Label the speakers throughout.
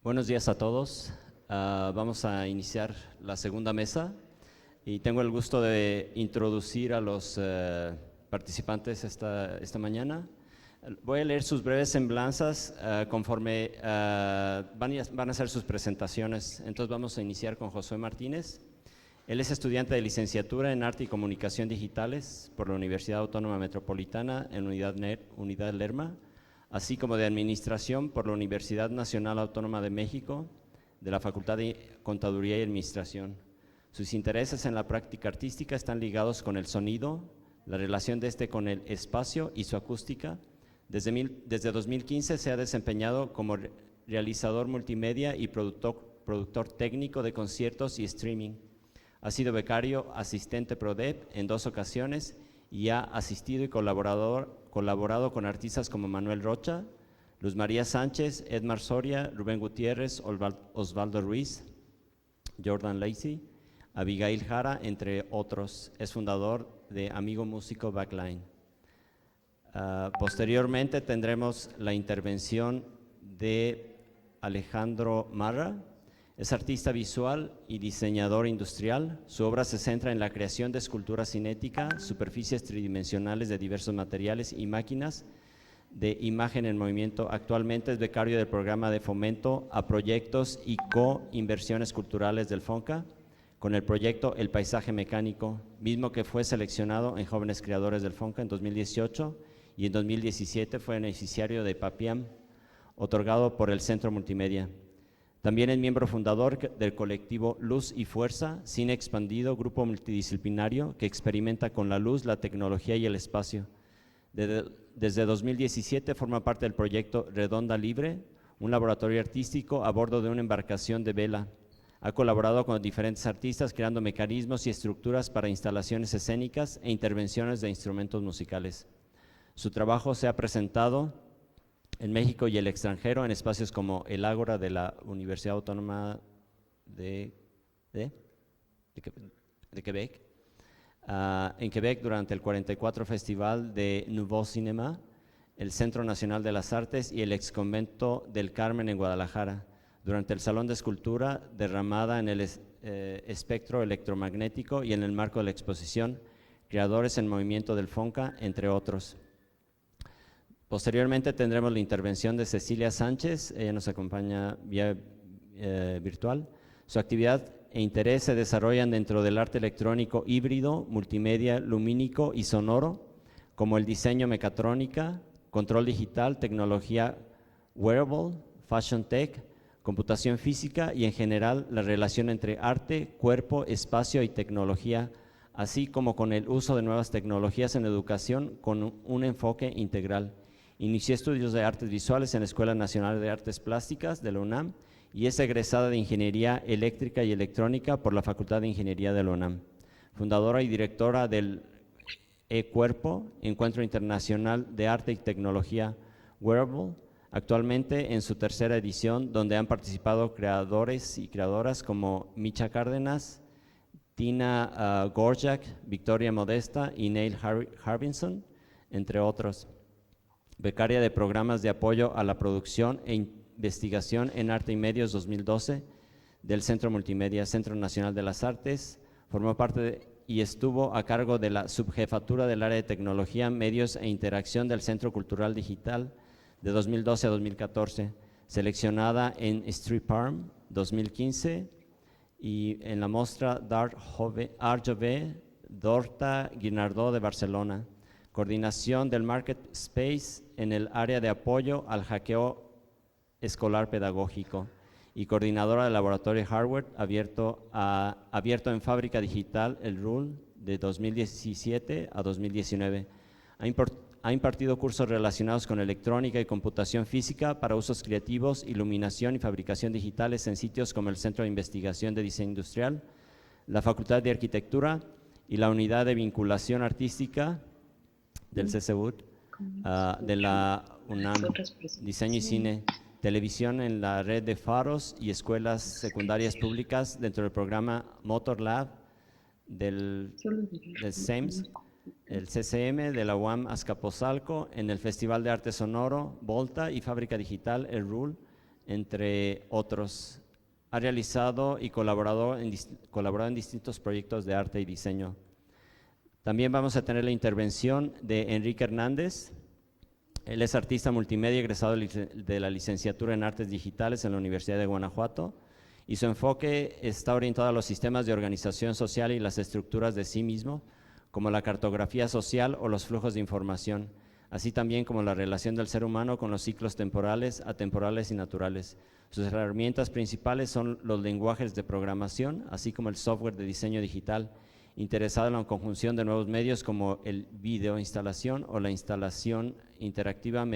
Speaker 1: Buenos días a todos. Vamos a iniciar la segunda mesa y tengo el gusto de introducir a los participantes esta mañana. Voy a leer sus breves semblanzas conforme van a hacer sus presentaciones. Entonces vamos a iniciar con Josué Martínez. Él es estudiante de licenciatura en Arte y Comunicación Digitales por la Universidad Autónoma Metropolitana en Unidad Lerma, así como de Administración por la Universidad Nacional Autónoma de México, de la Facultad de Contaduría y Administración. Sus intereses en la práctica artística están ligados con el sonido, la relación de este con el espacio y su acústica. Desde 2015 se ha desempeñado como realizador multimedia y productor técnico de conciertos y streaming. Ha sido becario asistente PRODEP en 2 ocasiones y ha asistido y colaborado con artistas como Manuel Rocha, Luz María Sánchez, Edmar Soria, Rubén Gutiérrez, Osvaldo Ruiz, Jordan Lacey, Abigail Jara, entre otros. Es fundador de Amigo Músico Backline. Posteriormente tendremos la intervención de Alejandro Marra. Es artista visual y diseñador industrial. Su obra se centra en la creación de escultura cinética, superficies tridimensionales de diversos materiales y máquinas de imagen en movimiento. Actualmente es becario del programa de fomento a proyectos y co-inversiones culturales del FONCA con el proyecto El Paisaje Mecánico, mismo que fue seleccionado en Jóvenes Creadores del FONCA en 2018 y en 2017 fue beneficiario de PAPIAM, otorgado por el Centro Multimedia. También es miembro fundador del colectivo Luz y Fuerza, Cine Expandido, grupo multidisciplinario que experimenta con la luz, la tecnología y el espacio. Desde 2017 forma parte del proyecto Redonda Libre, un laboratorio artístico a bordo de una embarcación de vela. Ha colaborado con diferentes artistas creando mecanismos y estructuras para instalaciones escénicas e intervenciones de instrumentos musicales. Su trabajo se ha presentado en México y el extranjero en espacios como el Ágora de la Universidad Autónoma de Quebec, en Quebec durante el 44 Festival de Nouveau Cinema, el Centro Nacional de las Artes y el Exconvento del Carmen en Guadalajara, durante el Salón de Escultura derramada en el espectro electromagnético y en el marco de la exposición Creadores en Movimiento del FONCA, entre otros. Posteriormente tendremos la intervención de Cecilia Sánchez, ella nos acompaña vía virtual. Su actividad e interés se desarrollan dentro del arte electrónico híbrido, multimedia, lumínico y sonoro, como el diseño mecatrónica, control digital, tecnología wearable, fashion tech, computación física y en general la relación entre arte, cuerpo, espacio y tecnología, así como con el uso de nuevas tecnologías en educación con un enfoque integral. Inició estudios de artes visuales en la Escuela Nacional de Artes Plásticas de la UNAM y es egresada de Ingeniería Eléctrica y Electrónica por la Facultad de Ingeniería de la UNAM. Fundadora y directora del E-Cuerpo, Encuentro Internacional de Arte y Tecnología Wearable, actualmente en su 3ª edición, donde han participado creadores y creadoras como Micha Cárdenas, Tina Gorjak, Victoria Modesta y Neil Harbinson, entre otros. Becaria de Programas de Apoyo a la Producción e Investigación en Arte y Medios 2012 del Centro Multimedia, Centro Nacional de las Artes. Formó parte y estuvo a cargo de la subjefatura del área de Tecnología, Medios e Interacción del Centro Cultural Digital de 2012 a 2014, seleccionada en Street Palm 2015 y en la mostra d'Art Jove d'Horta Guinardó de Barcelona. Coordinación del Market Space en el área de apoyo al hackeo escolar pedagógico y coordinadora del laboratorio Hardware abierto en Fábrica Digital, el RUL, de 2017 a 2019. Ha impartido cursos relacionados con electrónica y computación física para usos creativos, iluminación y fabricación digitales en sitios como el Centro de Investigación de Diseño Industrial, la Facultad de Arquitectura y la Unidad de Vinculación Artística del CCUT, de la UNAM, Diseño y Cine, televisión en la red de faros y escuelas secundarias públicas dentro del programa Motor Lab del SEMS, el CCM de la UAM Azcapotzalco, en el Festival de Arte Sonoro, Volta y Fábrica Digital, el RUL, entre otros. Ha realizado y colaborado en distintos proyectos de arte y diseño. También vamos a tener la intervención de Enrique Hernández. Él es artista multimedia egresado de la licenciatura en Artes Digitales en la Universidad de Guanajuato, y su enfoque está orientado a los sistemas de organización social y las estructuras de sí mismo, como la cartografía social o los flujos de información, así también como la relación del ser humano con los ciclos temporales, atemporales y naturales. Sus herramientas principales son los lenguajes de programación, así como el software de diseño digital, interesado en la conjunción de nuevos medios como el video instalación o la instalación interactiva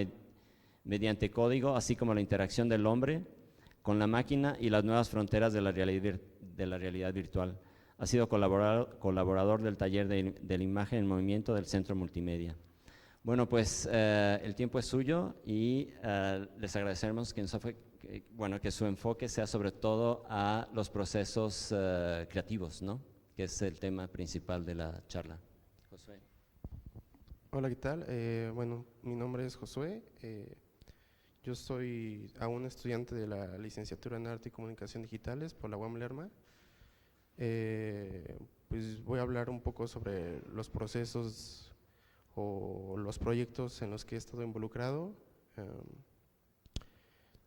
Speaker 1: mediante código, así como la interacción del hombre con la máquina y las nuevas fronteras de la realidad virtual. Ha sido colaborador del taller de la imagen en movimiento del Centro Multimedia. Bueno, pues el tiempo es suyo y les agradecemos que su enfoque sea sobre todo a los procesos creativos, ¿no?, que es el tema principal de la charla. Josué.
Speaker 2: Hola, ¿qué tal? Bueno, mi nombre es Josué. Yo soy aún estudiante de la licenciatura en Arte y Comunicación Digitales por la UAM Lerma. Pues voy a hablar un poco sobre los procesos o los proyectos en los que he estado involucrado.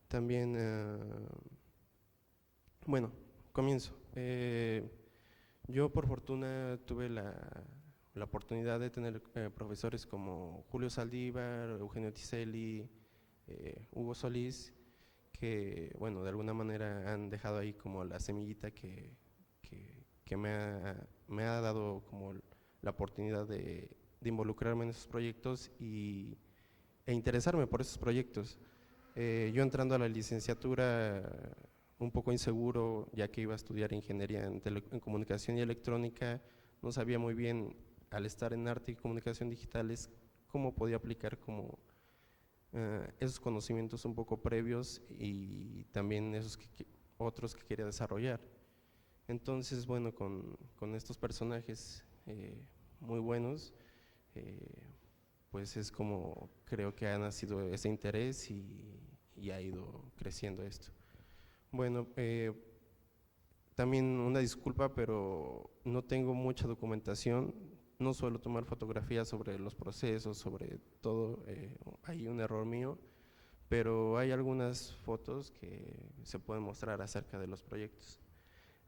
Speaker 2: También, bueno, comienzo. Yo por fortuna tuve la oportunidad de tener profesores como Julio Saldívar, Eugenio Tiselli, Hugo Solís, que bueno, de alguna manera han dejado ahí como la semillita que me ha dado como la oportunidad de involucrarme en esos proyectos e interesarme por esos proyectos. Yo entrando a la licenciatura un poco inseguro, ya que iba a estudiar ingeniería en comunicación y electrónica, no sabía muy bien, al estar en arte y comunicación digitales, cómo podía aplicar como esos conocimientos un poco previos y también esos otros que quería desarrollar. Entonces, bueno, con estos personajes muy buenos, pues es como creo que ha nacido ese interés y ha ido creciendo esto. Bueno, también una disculpa, pero no tengo mucha documentación, no suelo tomar fotografías sobre los procesos, sobre todo, hay un error mío, pero hay algunas fotos que se pueden mostrar acerca de los proyectos.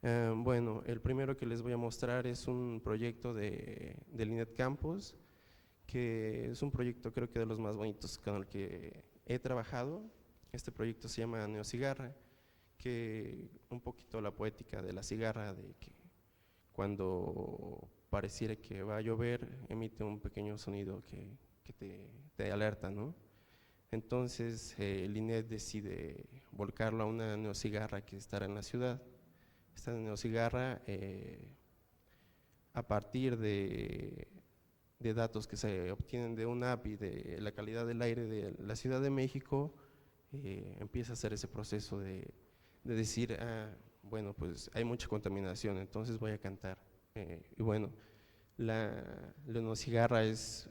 Speaker 2: Bueno, el primero que les voy a mostrar es un proyecto del INET Campus, que es un proyecto creo que de los más bonitos con el que he trabajado. Este proyecto se llama Neocigarra, que un poquito la poética de la cigarra, de que cuando pareciera que va a llover, emite un pequeño sonido que te alerta, ¿no? Entonces el INET decide volcarlo a una neocigarra que estará en la ciudad. Esta neocigarra, a partir de datos que se obtienen de un API de la calidad del aire de la Ciudad de México, empieza a hacer ese proceso de decir, bueno, pues hay mucha contaminación, entonces voy a cantar. Y bueno, la neocigarra es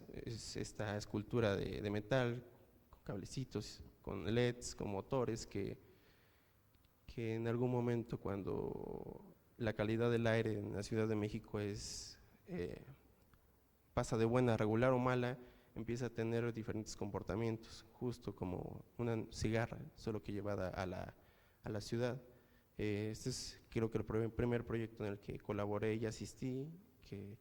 Speaker 2: esta escultura de metal, con cablecitos, con LEDs, con motores, que en algún momento, cuando la calidad del aire en la Ciudad de México pasa de buena a regular o mala, empieza a tener diferentes comportamientos, justo como una cigarra, solo que llevada a la ciudad. Este es creo que el primer proyecto en el que colaboré y asistí, que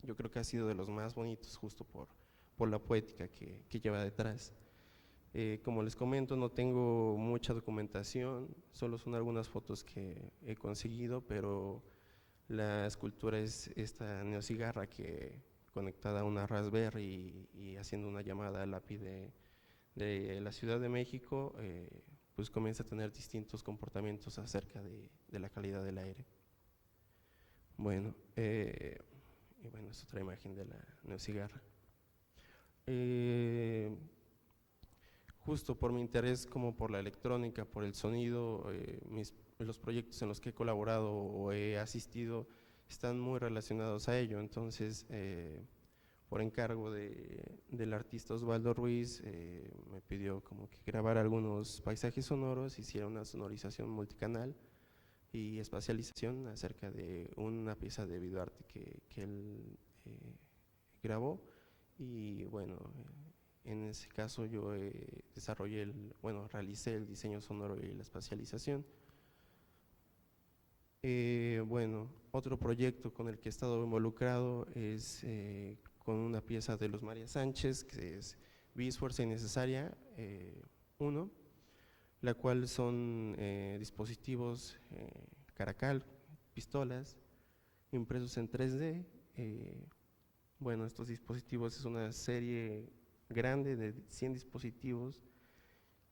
Speaker 2: yo creo que ha sido de los más bonitos justo por la poética que lleva detrás. Como les comento, no tengo mucha documentación, solo son algunas fotos que he conseguido, pero la escultura es esta neocigarra que conectada a una Raspberry y haciendo una llamada al API de la Ciudad de México, pues comienza a tener distintos comportamientos acerca de la calidad del aire. Bueno, y bueno, es otra imagen de la neocigarra. Justo por mi interés como por la electrónica, por el sonido, los proyectos en los que he colaborado o he asistido están muy relacionados a ello. Entonces, por encargo del artista Osvaldo Ruiz, me pidió como que grabara algunos paisajes sonoros, hiciera una sonorización multicanal y espacialización acerca de una pieza de videoarte que él grabó. Y bueno, en ese caso yo realicé el diseño sonoro y la espacialización. Bueno, otro proyecto con el que he estado involucrado es con una pieza de Luz María Sánchez, que es Vis Fuerza Innecesaria 1, la cual son dispositivos Caracal, pistolas, impresos en 3D. Bueno, estos dispositivos es una serie grande de 100 dispositivos.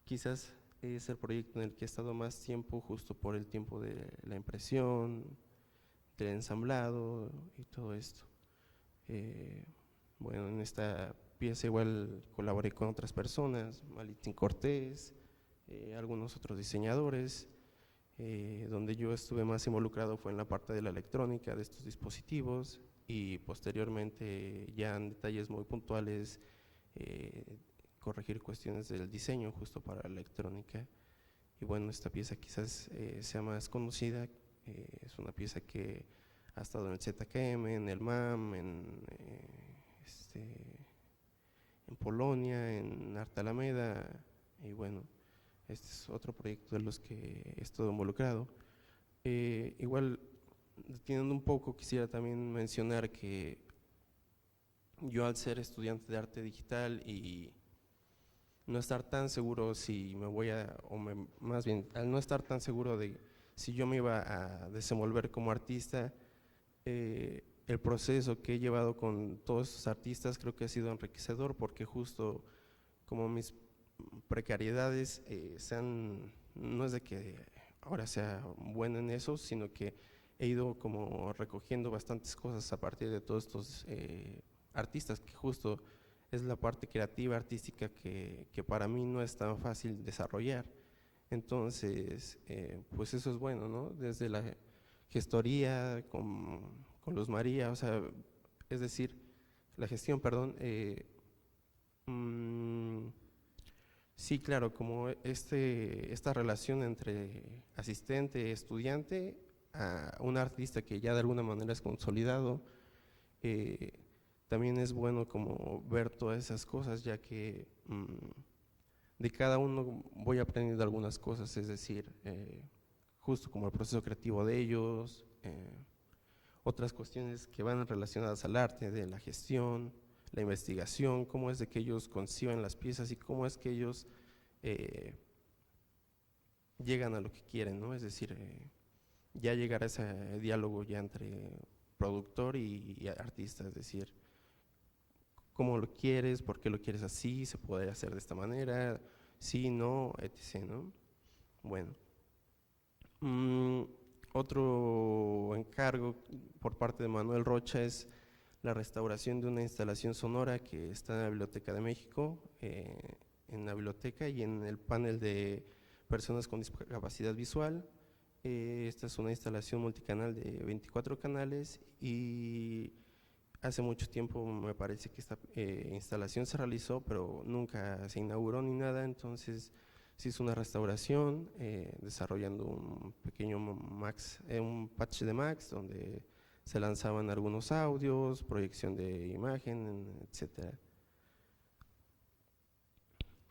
Speaker 2: Quizás es el proyecto en el que he estado más tiempo, justo por el tiempo de la impresión, del ensamblado y todo esto. Bueno, en esta pieza igual colaboré con otras personas, Malitín Cortés, algunos otros diseñadores. Donde yo estuve más involucrado fue en la parte de la electrónica de estos dispositivos, y posteriormente ya en detalles muy puntuales corregir cuestiones del diseño justo para la electrónica. Y bueno, esta pieza quizás sea más conocida, es una pieza que ha estado en el ZKM, en el MAM, en Polonia, en Arte Alameda, y bueno, este es otro proyecto de los que he estado involucrado. Igual, deteniendo un poco, quisiera también mencionar que yo, al ser estudiante de arte digital y no estar tan seguro si me voy a, más bien, al no estar tan seguro de si yo me iba a desenvolver como artista, el proceso que he llevado con todos estos artistas creo que ha sido enriquecedor, porque justo como mis precariedades no es de que ahora sea bueno en eso, sino que he ido como recogiendo bastantes cosas a partir de todos estos artistas, que justo es la parte creativa, artística, que para mí no es tan fácil desarrollar. Entonces, pues eso es bueno, ¿no? Desde la gestoría con Luz María, o sea, es decir, la gestión, perdón, sí, claro, como esta relación entre asistente, estudiante, a un artista que ya de alguna manera es consolidado, también es bueno como ver todas esas cosas, ya que de cada uno voy aprendiendo algunas cosas, es decir, justo como el proceso creativo de ellos, otras cuestiones que van relacionadas al arte, de la gestión, la investigación, cómo es de que ellos conciben las piezas y cómo es que ellos llegan a lo que quieren, ¿no? Es decir, ya llegar a ese diálogo ya entre productor y artista, es decir, cómo lo quieres, por qué lo quieres así, se puede hacer de esta manera, sí, no, etc., ¿no? Bueno, otro encargo por parte de Manuel Rocha es la restauración de una instalación sonora que está en la Biblioteca de México, en la biblioteca y en el panel de personas con discapacidad visual. Esta es una instalación multicanal de 24 canales, y hace mucho tiempo me parece que esta instalación se realizó, pero nunca se inauguró ni nada. Entonces se hizo una restauración desarrollando un pequeño un patch de Max, donde se lanzaban algunos audios, proyección de imagen, etcétera.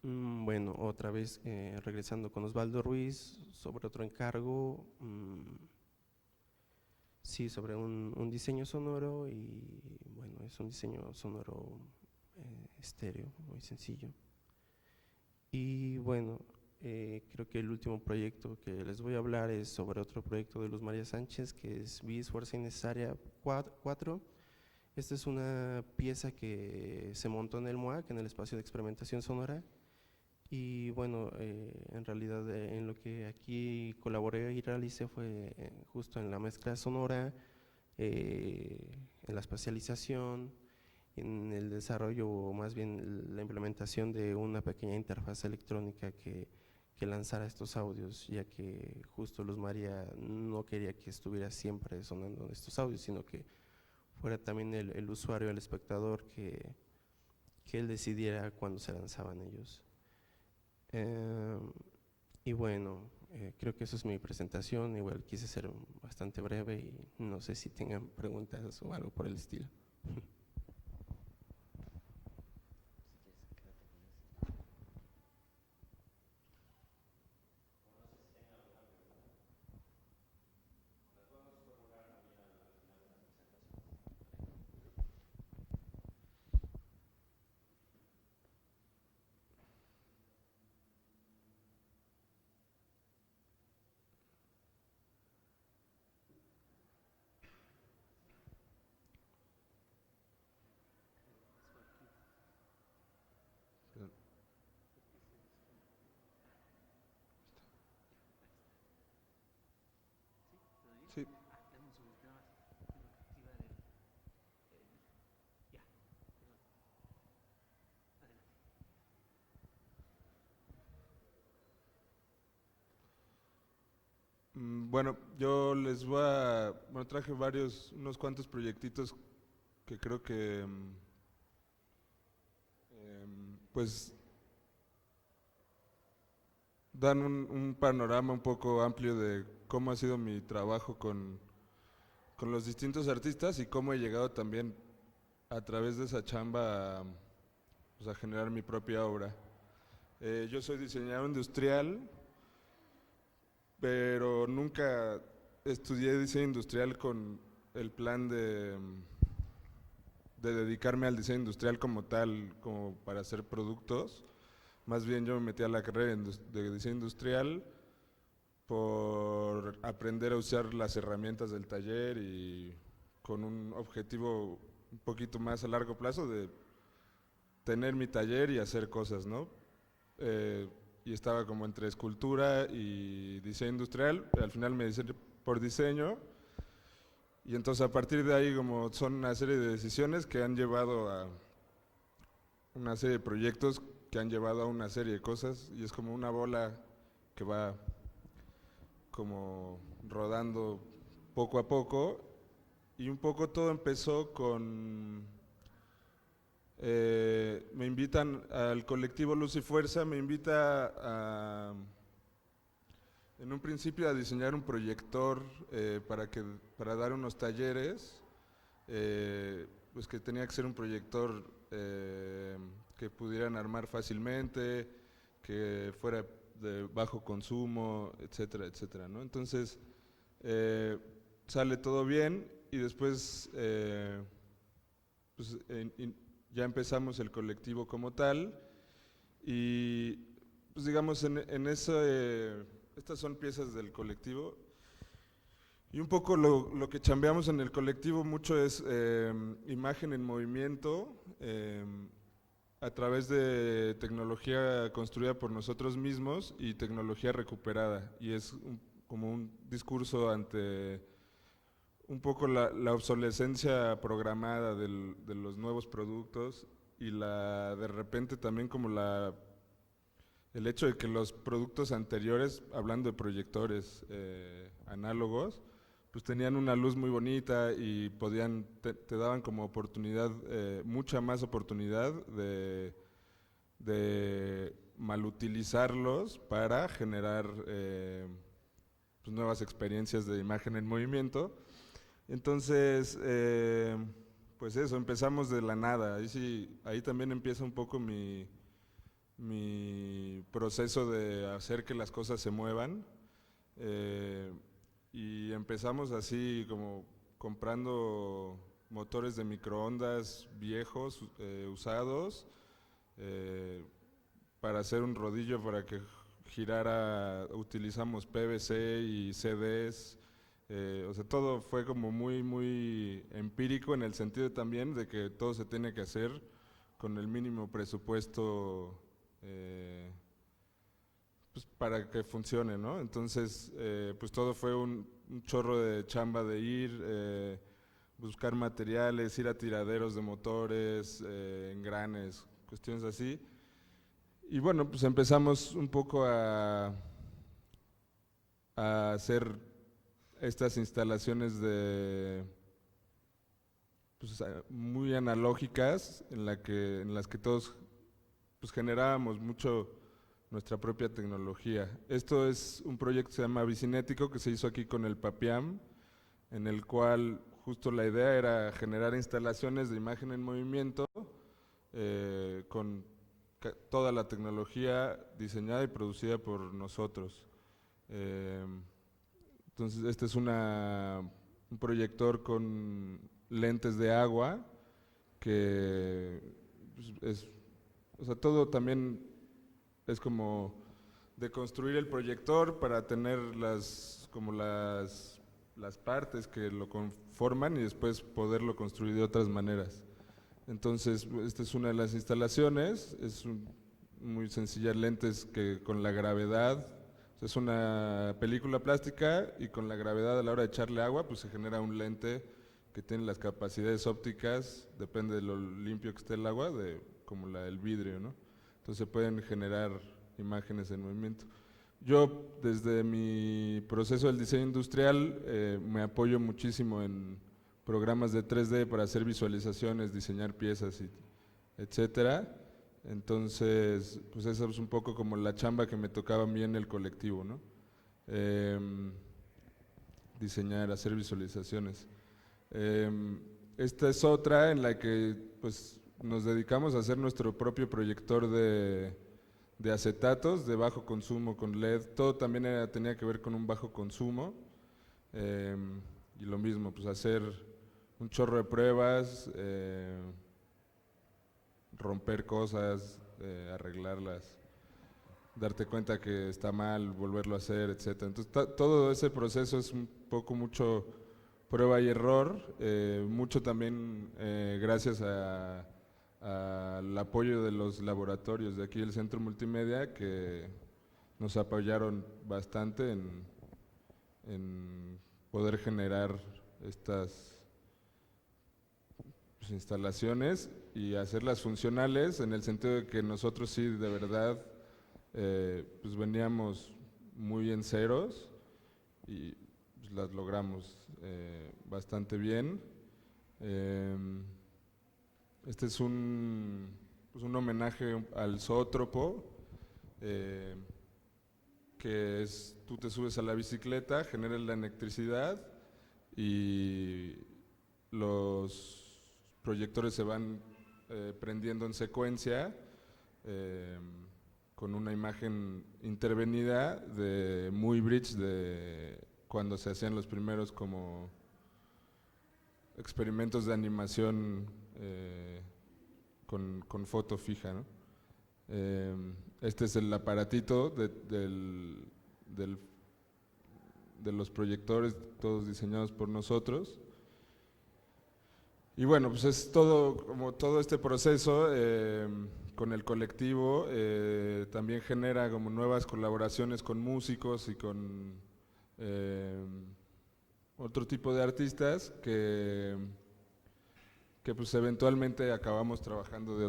Speaker 2: Bueno, otra vez regresando con Osvaldo Ruiz sobre otro encargo, sí, sobre un diseño sonoro, y bueno, es un diseño sonoro estéreo, muy sencillo. Y bueno, creo que el último proyecto que les voy a hablar es sobre otro proyecto de Luz María Sánchez, que es Vis Fuerza Innecesaria 4. Esta es una pieza que se montó en el MOAC, en el espacio de experimentación sonora, y bueno, en realidad en lo que aquí colaboré y realicé fue justo en la mezcla sonora, en la espacialización, en el desarrollo, o más bien la implementación de una pequeña interfaz electrónica que lanzara estos audios, ya que justo Luz María no quería que estuviera siempre sonando estos audios, sino que fuera también el usuario, el espectador, que él decidiera cuándo se lanzaban ellos. Y bueno, creo que eso es mi presentación. Igual quise ser bastante breve y no sé si tengan preguntas o algo por el estilo.
Speaker 3: Sí. Bueno, yo les voy a, bueno, traje unos cuantos proyectitos que creo que, pues, dan un panorama un poco amplio de cómo ha sido mi trabajo con los distintos artistas y cómo he llegado también a través de esa chamba a, pues, a generar mi propia obra. Yo soy diseñador industrial, pero nunca estudié diseño industrial con el plan de dedicarme al diseño industrial como tal, como para hacer productos. Más bien yo me metí a la carrera de diseño industrial por aprender a usar las herramientas del taller y con un objetivo un poquito más a largo plazo de tener mi taller y hacer cosas, ¿no? Y estaba como entre escultura y diseño industrial, pero al final me decidí por diseño, y entonces a partir de ahí como son una serie de decisiones que han llevado a una serie de proyectos que han llevado a una serie de cosas, y es como una bola que va como rodando poco a poco, y un poco todo empezó con me invitan al colectivo Luz y Fuerza, me invita en un principio a diseñar un proyector para dar unos talleres, pues que tenía que ser un proyector que pudieran armar fácilmente, que fuera de bajo consumo, etcétera, etcétera, ¿no? Entonces sale todo bien y después pues, ya empezamos el colectivo como tal y pues digamos en eso, estas son piezas del colectivo y un poco lo que chambeamos en el colectivo mucho es imagen en movimiento a través de tecnología construida por nosotros mismos y tecnología recuperada, y es como un discurso ante un poco la obsolescencia programada de los nuevos productos y de repente también como el hecho de que los productos anteriores, hablando de proyectores análogos, pues tenían una luz muy bonita y te daban como oportunidad, mucha más oportunidad de malutilizarlos para generar pues nuevas experiencias de imagen en movimiento. Entonces, pues eso, empezamos de la nada. Ahí también empieza un poco mi proceso de hacer que las cosas se muevan. Y empezamos así como comprando motores de microondas viejos, usados, para hacer un rodillo para que girara. Utilizamos PVC y CDs. O sea, todo fue como muy empírico en el sentido también de que todo se tiene que hacer con el mínimo presupuesto pues para que funcione, ¿no? Entonces, pues todo fue un chorro de chamba de ir, buscar materiales, ir a tiraderos de motores, engranes, cuestiones así. Y bueno, pues empezamos un poco a hacer estas instalaciones pues, muy analógicas, en las que todos pues, generábamos mucho nuestra propia tecnología. Esto es un proyecto que se llama Bicinético, que se hizo aquí con el PAPIAM, en el cual justo la idea era generar instalaciones de imagen en movimiento con toda la tecnología diseñada y producida por nosotros. Entonces este es un proyector con lentes de agua que pues, o sea, todo también es como de construir el proyector para tener las partes que lo conforman y después poderlo construir de otras maneras. Entonces, esta es una de las instalaciones, muy sencilla, lentes que con la gravedad, es una película plástica y con la gravedad a la hora de echarle agua, pues se genera un lente que tiene las capacidades ópticas, depende de lo limpio que esté el agua, como la del vidrio, ¿no? Entonces se pueden generar imágenes en movimiento. Yo, desde mi proceso del diseño industrial, me apoyo muchísimo en programas de 3D para hacer visualizaciones, diseñar piezas, etcétera. Entonces, pues esa es un poco como la chamba que me tocaba a mí en el colectivo, ¿no? Diseñar, hacer visualizaciones. Esta es otra en la que pues, nos dedicamos a hacer nuestro propio proyector de acetatos de bajo consumo con LED. Todo también tenía que ver con un bajo consumo. Y lo mismo, pues hacer un chorro de pruebas, romper cosas, arreglarlas, darte cuenta que está mal, volverlo a hacer, etc. Entonces todo ese proceso es un poco mucho prueba y error, mucho también gracias al apoyo de los laboratorios de aquí del Centro Multimedia, que nos apoyaron bastante en poder generar estas pues, instalaciones y hacerlas funcionales, en el sentido de que nosotros sí, de verdad, pues veníamos muy en ceros y pues, las logramos bastante bien. Este es un homenaje al zoótropo, que es, tú te subes a la bicicleta, generas la electricidad y los proyectores se van prendiendo en secuencia con una imagen intervenida de Muybridge, de cuando se hacían los primeros como experimentos de animación con foto fija, ¿no? Este es el aparatito de los proyectores, todos diseñados por nosotros. Y bueno, pues es como todo este proceso con el colectivo, también genera como nuevas colaboraciones con músicos y con otro tipo de artistas que pues eventualmente acabamos trabajando de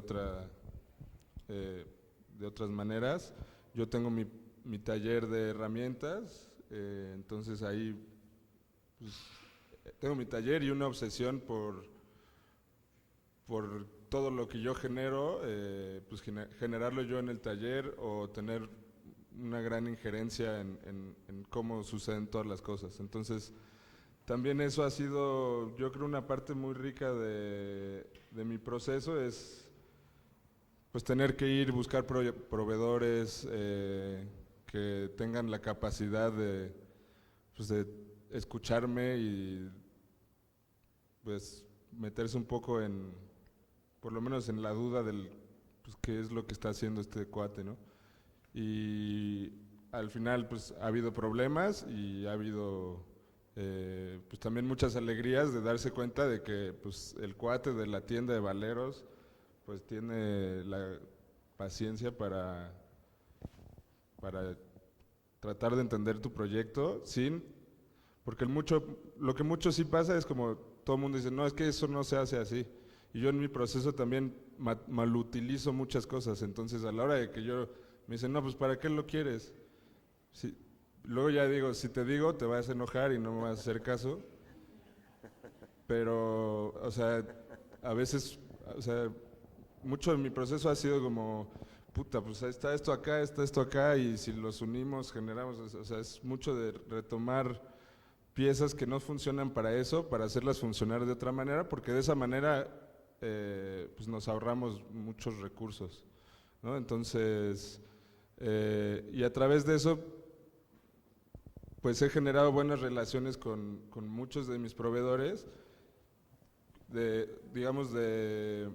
Speaker 3: otras maneras. Yo tengo mi taller de herramientas, entonces ahí pues, tengo mi taller y una obsesión por todo lo que yo genero, pues generarlo yo en el taller o tener una gran injerencia en cómo suceden todas las cosas. Entonces, también eso ha sido, yo creo, una parte muy rica de mi proceso, es pues tener que ir, buscar proveedores que tengan la capacidad pues, de escucharme y pues meterse un poco por lo menos en la duda del pues, qué es lo que está haciendo este cuate, ¿no? Y al final pues ha habido problemas y ha habido pues también muchas alegrías de darse cuenta de que pues el cuate de la tienda de Valeros pues tiene la paciencia para tratar de entender tu proyecto porque lo que mucho sí pasa es como todo el mundo dice, no, es que eso no se hace así. Y yo en mi proceso también malutilizo muchas cosas, entonces a la hora de que me dicen, no, pues ¿para qué lo quieres? Luego ya digo, si te digo te vas a enojar y no me vas a hacer caso, pero, o sea, a veces, o sea, mucho de mi proceso ha sido como, puta, pues está esto acá, y si los unimos generamos, o sea, es mucho de retomar piezas que no funcionan para eso, para hacerlas funcionar de otra manera, porque de esa manera pues nos ahorramos muchos recursos, ¿no? Entonces, y a través de eso, pues he generado buenas relaciones con muchos de mis proveedores, digamos, de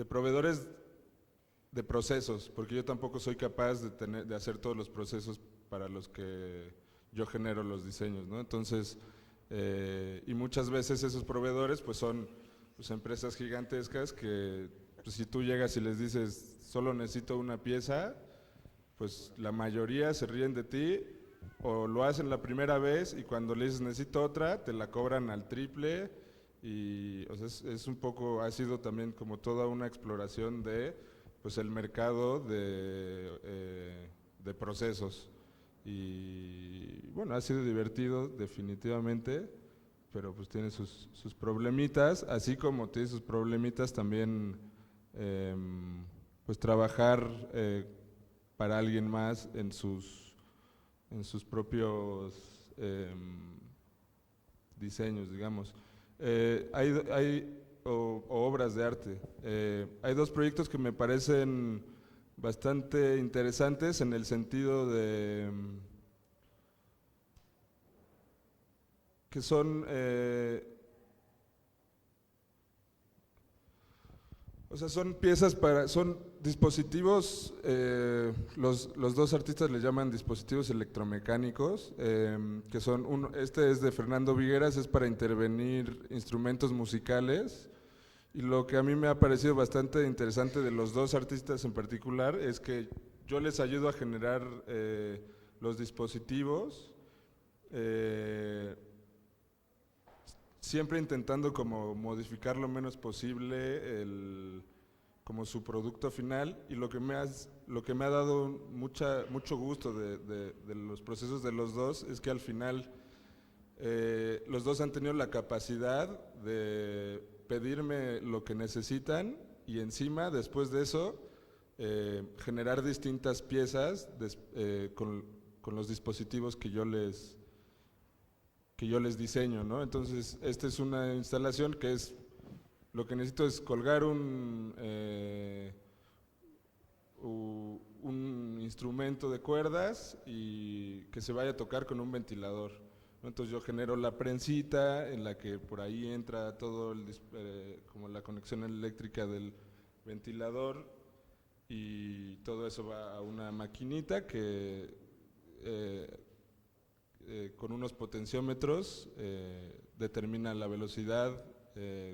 Speaker 3: proveedores de procesos, porque yo tampoco soy capaz de hacer todos los procesos para los que yo genero los diseños, ¿no? Entonces, y muchas veces esos proveedores pues son pues, empresas gigantescas que pues, si tú llegas y les dices solo necesito una pieza, pues la mayoría se ríen de ti o lo hacen la primera vez y cuando le dices necesito otra, te la cobran al triple y o sea, es un poco, ha sido también como toda una exploración de pues el mercado de procesos y bueno, ha sido divertido definitivamente, pero pues tiene sus problemitas, así como tiene sus problemitas también pues trabajar para alguien más en sus propios diseños, digamos. O obras de arte. Hay dos proyectos que me parecen bastante interesantes en el sentido de que son o sea, son piezas son dispositivos, los dos artistas le llaman dispositivos electromecánicos, que son, este es de Fernando Vigueras, es para intervenir instrumentos musicales, y lo que a mí me ha parecido bastante interesante de los dos artistas en particular es que yo les ayudo a generar los dispositivos, siempre intentando como modificar lo menos posible como su producto final, y lo que me ha dado mucho gusto de los procesos de los dos es que al final los dos han tenido la capacidad de pedirme lo que necesitan y encima después de eso generar distintas piezas con los dispositivos que yo les diseño, ¿no? Entonces, esta es una instalación que es, lo que necesito es colgar un instrumento de cuerdas y que se vaya a tocar con un ventilador, ¿no? Entonces yo genero la prensita en la que por ahí entra todo como la conexión eléctrica del ventilador y todo eso va a una maquinita que con unos potenciómetros determina la velocidad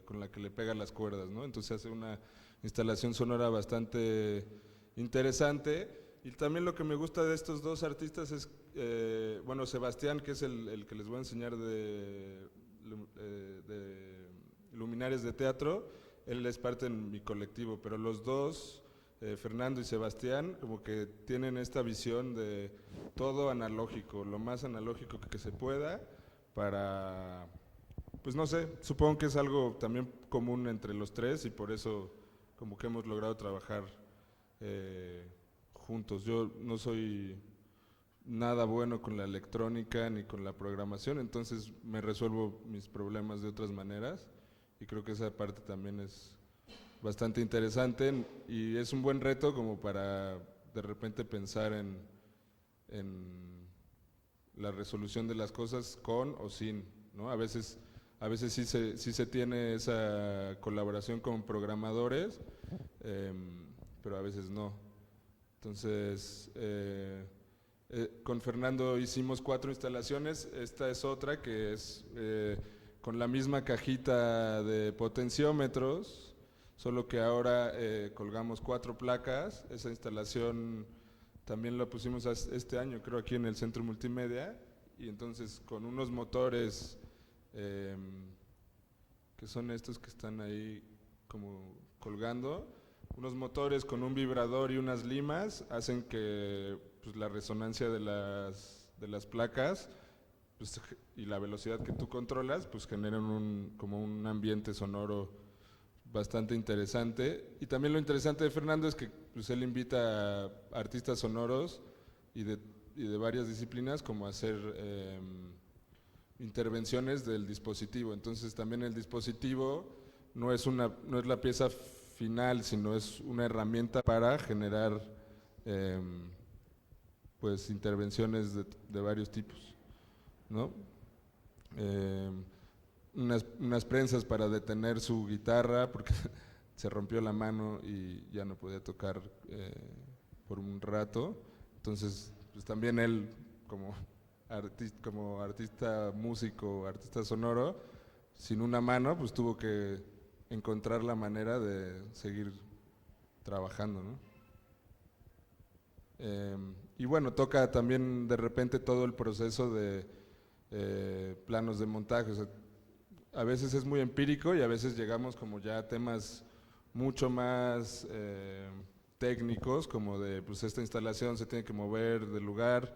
Speaker 3: con la que le pega las cuerdas, ¿no? Entonces hace una instalación sonora bastante interesante. Y también lo que me gusta de estos dos artistas es, bueno, Sebastián, que es el que les voy a enseñar de luminares de teatro, él es parte de mi colectivo, pero los dos, Fernando y Sebastián, como que tienen esta visión de todo analógico, lo más analógico que se pueda para, pues no sé, supongo que es algo también común entre los tres y por eso como que hemos logrado trabajar juntos. Yo no soy nada bueno con la electrónica ni con la programación, entonces me resuelvo mis problemas de otras maneras y creo que esa parte también es bastante interesante y es un buen reto como para de repente pensar en la resolución de las cosas con o sin, ¿no? A veces sí se tiene esa colaboración con programadores, pero a veces no. Entonces, con Fernando hicimos 4 instalaciones, esta es otra que es con la misma cajita de potenciómetros, solo que ahora colgamos 4 placas. Esa instalación también la pusimos este año, creo, aquí en el Centro Multimedia, y entonces con unos motores que son estos que están ahí como colgando, unos motores con un vibrador y unas limas hacen que pues, la resonancia de las placas pues, y la velocidad que tú controlas, pues generan como un ambiente sonoro bastante interesante. Y también lo interesante de Fernando es que pues, él invita a artistas sonoros y de varias disciplinas como a hacer intervenciones del dispositivo. Entonces también el dispositivo no es la pieza final, sino es una herramienta para generar pues intervenciones de varios tipos, ¿no? Unas prensas para detener su guitarra porque se rompió la mano y ya no podía tocar por un rato. Entonces, pues también él como artista músico, artista sonoro, sin una mano, pues tuvo que encontrar la manera de seguir trabajando, ¿no? Y bueno, toca también de repente todo el proceso de planos de montaje. O sea, a veces es muy empírico y a veces llegamos como ya a temas mucho más técnicos, como de pues esta instalación se tiene que mover del lugar,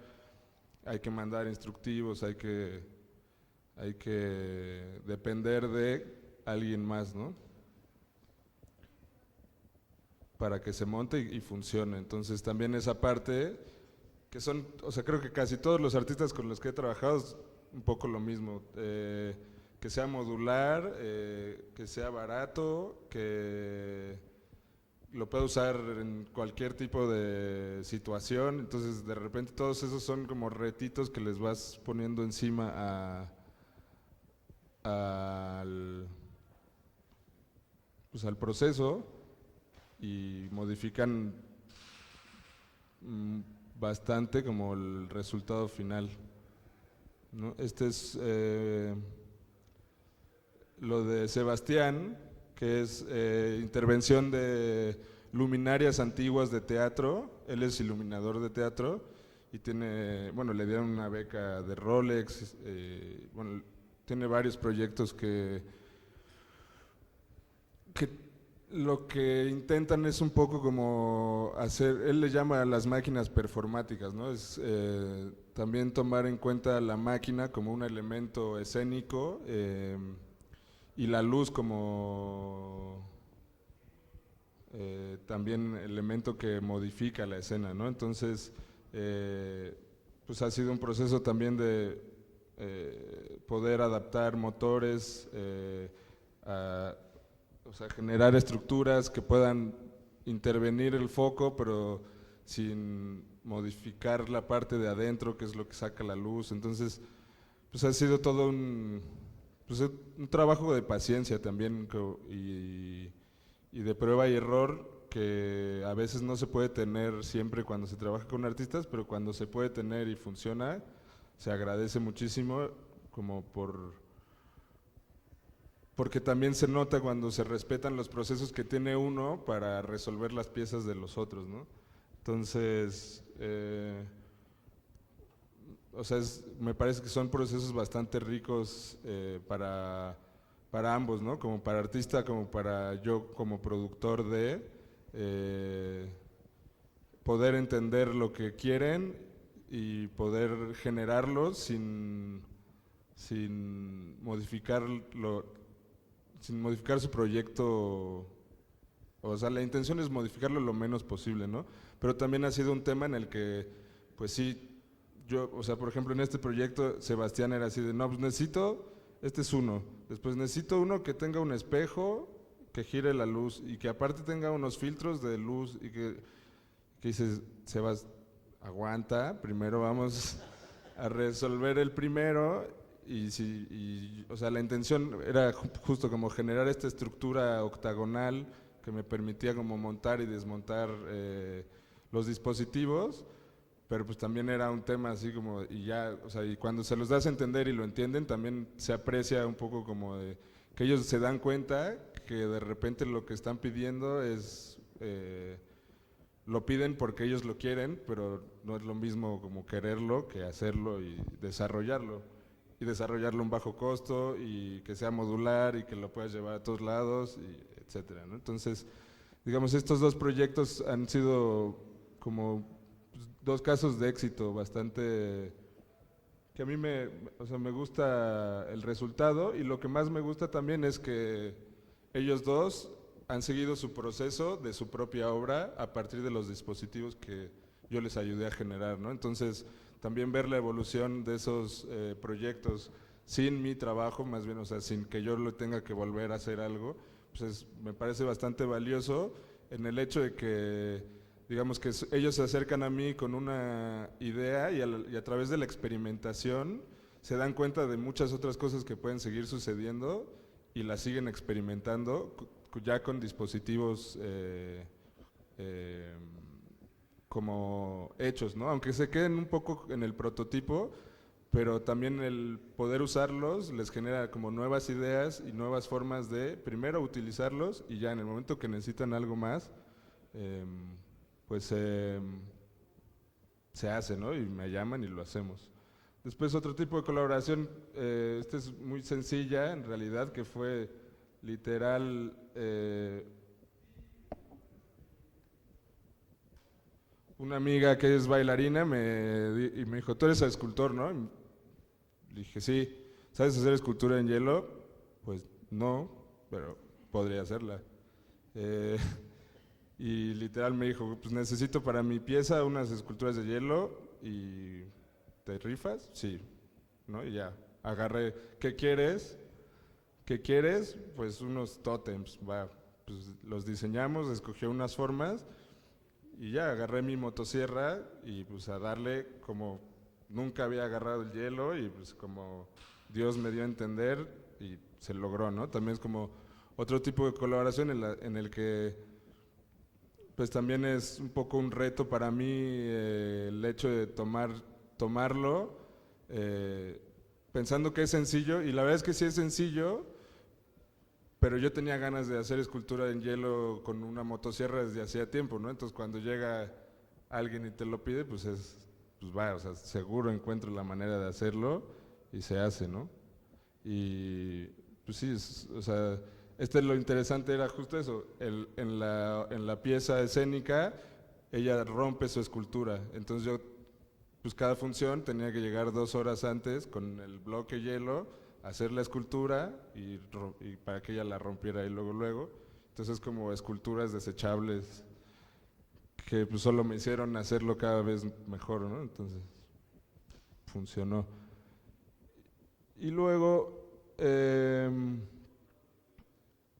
Speaker 3: hay que mandar instructivos, hay que depender de alguien más, ¿no? Para que se monte y funcione. Entonces también esa parte, que son, o sea, creo que casi todos los artistas con los que he trabajado es un poco lo mismo, que sea modular, que sea barato, que lo pueda usar en cualquier tipo de situación. Entonces de repente todos esos son como retitos que les vas poniendo encima pues al proceso y modifican bastante como el resultado final, ¿no? Este es lo de Sebastián, que es intervención de luminarias antiguas de teatro. Él es iluminador de teatro y tiene, bueno, le dieron una beca de Rolex, bueno, tiene varios proyectos que lo que intentan es un poco como hacer, él le llama a las máquinas performáticas, ¿no? Es también tomar en cuenta la máquina como un elemento escénico y la luz como también elemento que modifica la escena, ¿no? Entonces, pues ha sido un proceso también de poder adaptar motores o sea, generar estructuras que puedan intervenir el foco, pero sin modificar la parte de adentro, que es lo que saca la luz. Entonces, pues ha sido todo pues un trabajo de paciencia también y de prueba y error que a veces no se puede tener siempre cuando se trabaja con artistas, pero cuando se puede tener y funciona, se agradece muchísimo como porque también se nota cuando se respetan los procesos que tiene uno para resolver las piezas de los otros, ¿no? Entonces, o sea, me parece que son procesos bastante ricos para ambos, ¿no? Como para artista, como para yo como productor poder entender lo que quieren y poder generarlo sin modificar su proyecto. O sea, la intención es modificarlo lo menos posible, ¿no? Pero también ha sido un tema en el que, pues sí, o sea, por ejemplo, en este proyecto, Sebastián era así de, no, pues necesito, este es uno, después necesito uno que tenga un espejo, que gire la luz y que aparte tenga unos filtros de luz y que dices, Sebas, aguanta, primero vamos a resolver el primero o sea, la intención era justo como generar esta estructura octagonal que me permitía como montar y desmontar los dispositivos, pero pues también era un tema así como, y ya, o sea, y cuando se los das a entender y lo entienden, también se aprecia un poco como de que ellos se dan cuenta que de repente lo que están pidiendo es, lo piden porque ellos lo quieren, pero no es lo mismo como quererlo que hacerlo y desarrollarlo a un bajo costo y que sea modular y que lo puedas llevar a todos lados, y etcétera, ¿no? Entonces, digamos, estos dos proyectos han sido como dos casos de éxito bastante que a mí o sea, me gusta el resultado, y lo que más me gusta también es que ellos dos han seguido su proceso de su propia obra a partir de los dispositivos que yo les ayudé a generar, ¿no? Entonces, también ver la evolución de esos proyectos sin mi trabajo, más bien, o sea, sin que yo lo tenga que volver a hacer algo, pues me parece bastante valioso en el hecho de que, digamos que ellos se acercan a mí con una idea y a través de la experimentación se dan cuenta de muchas otras cosas que pueden seguir sucediendo y las siguen experimentando ya con dispositivos como hechos, ¿no? Aunque se queden un poco en el prototipo, pero también el poder usarlos les genera como nuevas ideas y nuevas formas de primero utilizarlos, y ya en el momento que necesitan algo más, pues se hace, ¿no? Y me llaman y lo hacemos. Después otro tipo de colaboración, esta es muy sencilla en realidad, que fue literal una amiga que es bailarina y me dijo, tú eres escultor, ¿no? Y le dije, sí. ¿Sabes hacer escultura en hielo? Pues no, pero podría hacerla. Y literal me dijo, pues necesito para mi pieza unas esculturas de hielo y ¿te rifas? Sí, ¿no? Y ya, agarré, ¿qué quieres? ¿Qué quieres? Pues unos tótems, va, pues los diseñamos, escogí unas formas y ya, agarré mi motosierra y pues a darle como nunca había agarrado el hielo y pues como Dios me dio a entender y se logró, ¿no? También es como otro tipo de colaboración en el que pues también es un poco un reto para mí el hecho de tomarlo pensando que es sencillo, y la verdad es que sí es sencillo, pero yo tenía ganas de hacer escultura en hielo con una motosierra desde hacía tiempo, ¿no? Entonces cuando llega alguien y te lo pide, pues pues va, o sea, seguro encuentro la manera de hacerlo y se hace, ¿no? Y pues sí, o sea, lo interesante era justo eso, en la pieza escénica ella rompe su escultura, entonces yo, pues cada función tenía que llegar 2 horas antes con el bloque hielo, hacer la escultura y para que ella la rompiera y luego, entonces como esculturas desechables que pues solo me hicieron hacerlo cada vez mejor, ¿no? Entonces funcionó. Y luego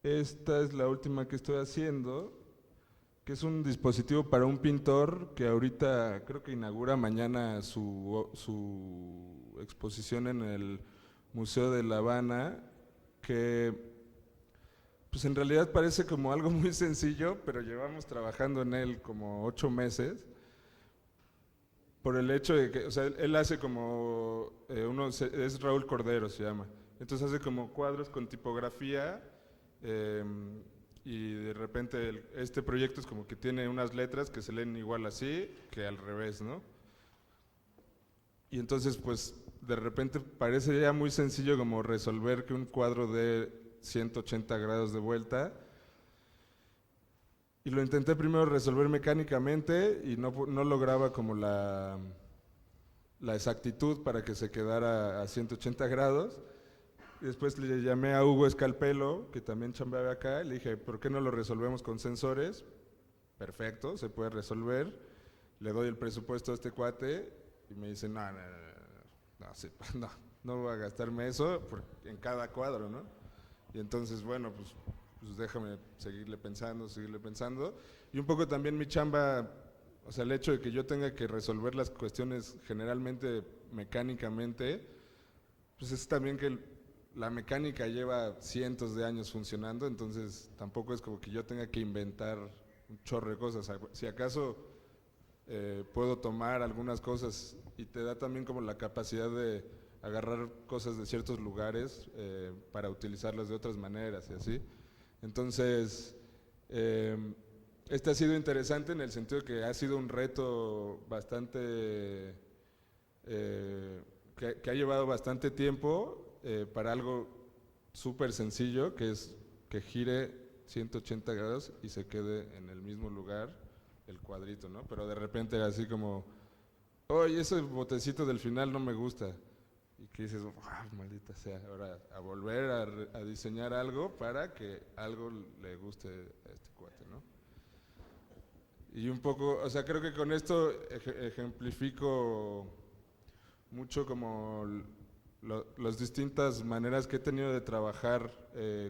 Speaker 3: esta es la última que estoy haciendo, que es un dispositivo para un pintor que ahorita creo que inaugura mañana su exposición en el Museo de La Habana, que pues en realidad parece como algo muy sencillo, pero llevamos trabajando en él como 8 meses, por el hecho de que, o sea, él hace como, es Raúl Cordero se llama, entonces hace como cuadros con tipografía, y de repente este proyecto es como que tiene unas letras que se leen igual así que al revés, ¿no? Y entonces pues de repente parece ya muy sencillo como resolver que un cuadro dé 180 grados de vuelta, y lo intenté primero resolver mecánicamente y no lograba como la exactitud para que se quedara a 180 grados. Y después le llamé a Hugo Escalpelo, que también chambeaba acá, y le dije, ¿por qué no lo resolvemos con sensores? Perfecto, se puede resolver. Le doy el presupuesto a este cuate y me dice, no voy a gastarme eso en cada cuadro, ¿no? Y entonces, bueno, pues déjame seguirle pensando. Y un poco también mi chamba, o sea, el hecho de que yo tenga que resolver las cuestiones generalmente mecánicamente, pues es también que la mecánica lleva cientos de años funcionando, entonces tampoco es como que yo tenga que inventar un chorro de cosas. Si acaso puedo tomar algunas cosas y te da también como la capacidad de agarrar cosas de ciertos lugares para utilizarlas de otras maneras y así. Entonces, este ha sido interesante en el sentido de que ha sido un reto bastante, que ha llevado bastante tiempo para algo súper sencillo, que es que gire 180 grados y se quede en el mismo lugar el cuadrito, ¿no? Pero de repente era así como, oye, ese botecito del final no me gusta. y que dices, maldita sea, ahora a volver a diseñar algo para que algo le guste a este cuate, ¿no? Y un poco, o sea, creo que con esto ejemplifico mucho como las distintas maneras que he tenido de trabajar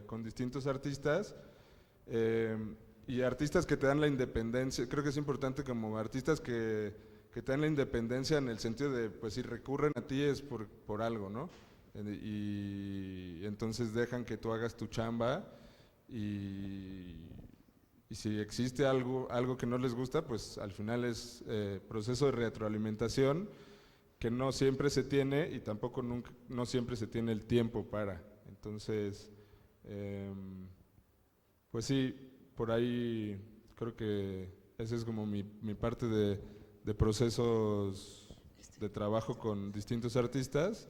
Speaker 3: con distintos artistas, y artistas que te dan la independencia. Creo que es importante como artistas que te dan la independencia en el sentido de, pues si recurren a ti es por algo, ¿no? Y entonces dejan que tú hagas tu chamba, y si existe algo que no les gusta, pues al final es proceso de retroalimentación que no siempre se tiene, y tampoco no siempre se tiene el tiempo para. Entonces, pues sí, por ahí creo que esa es como mi parte de procesos de trabajo con distintos artistas.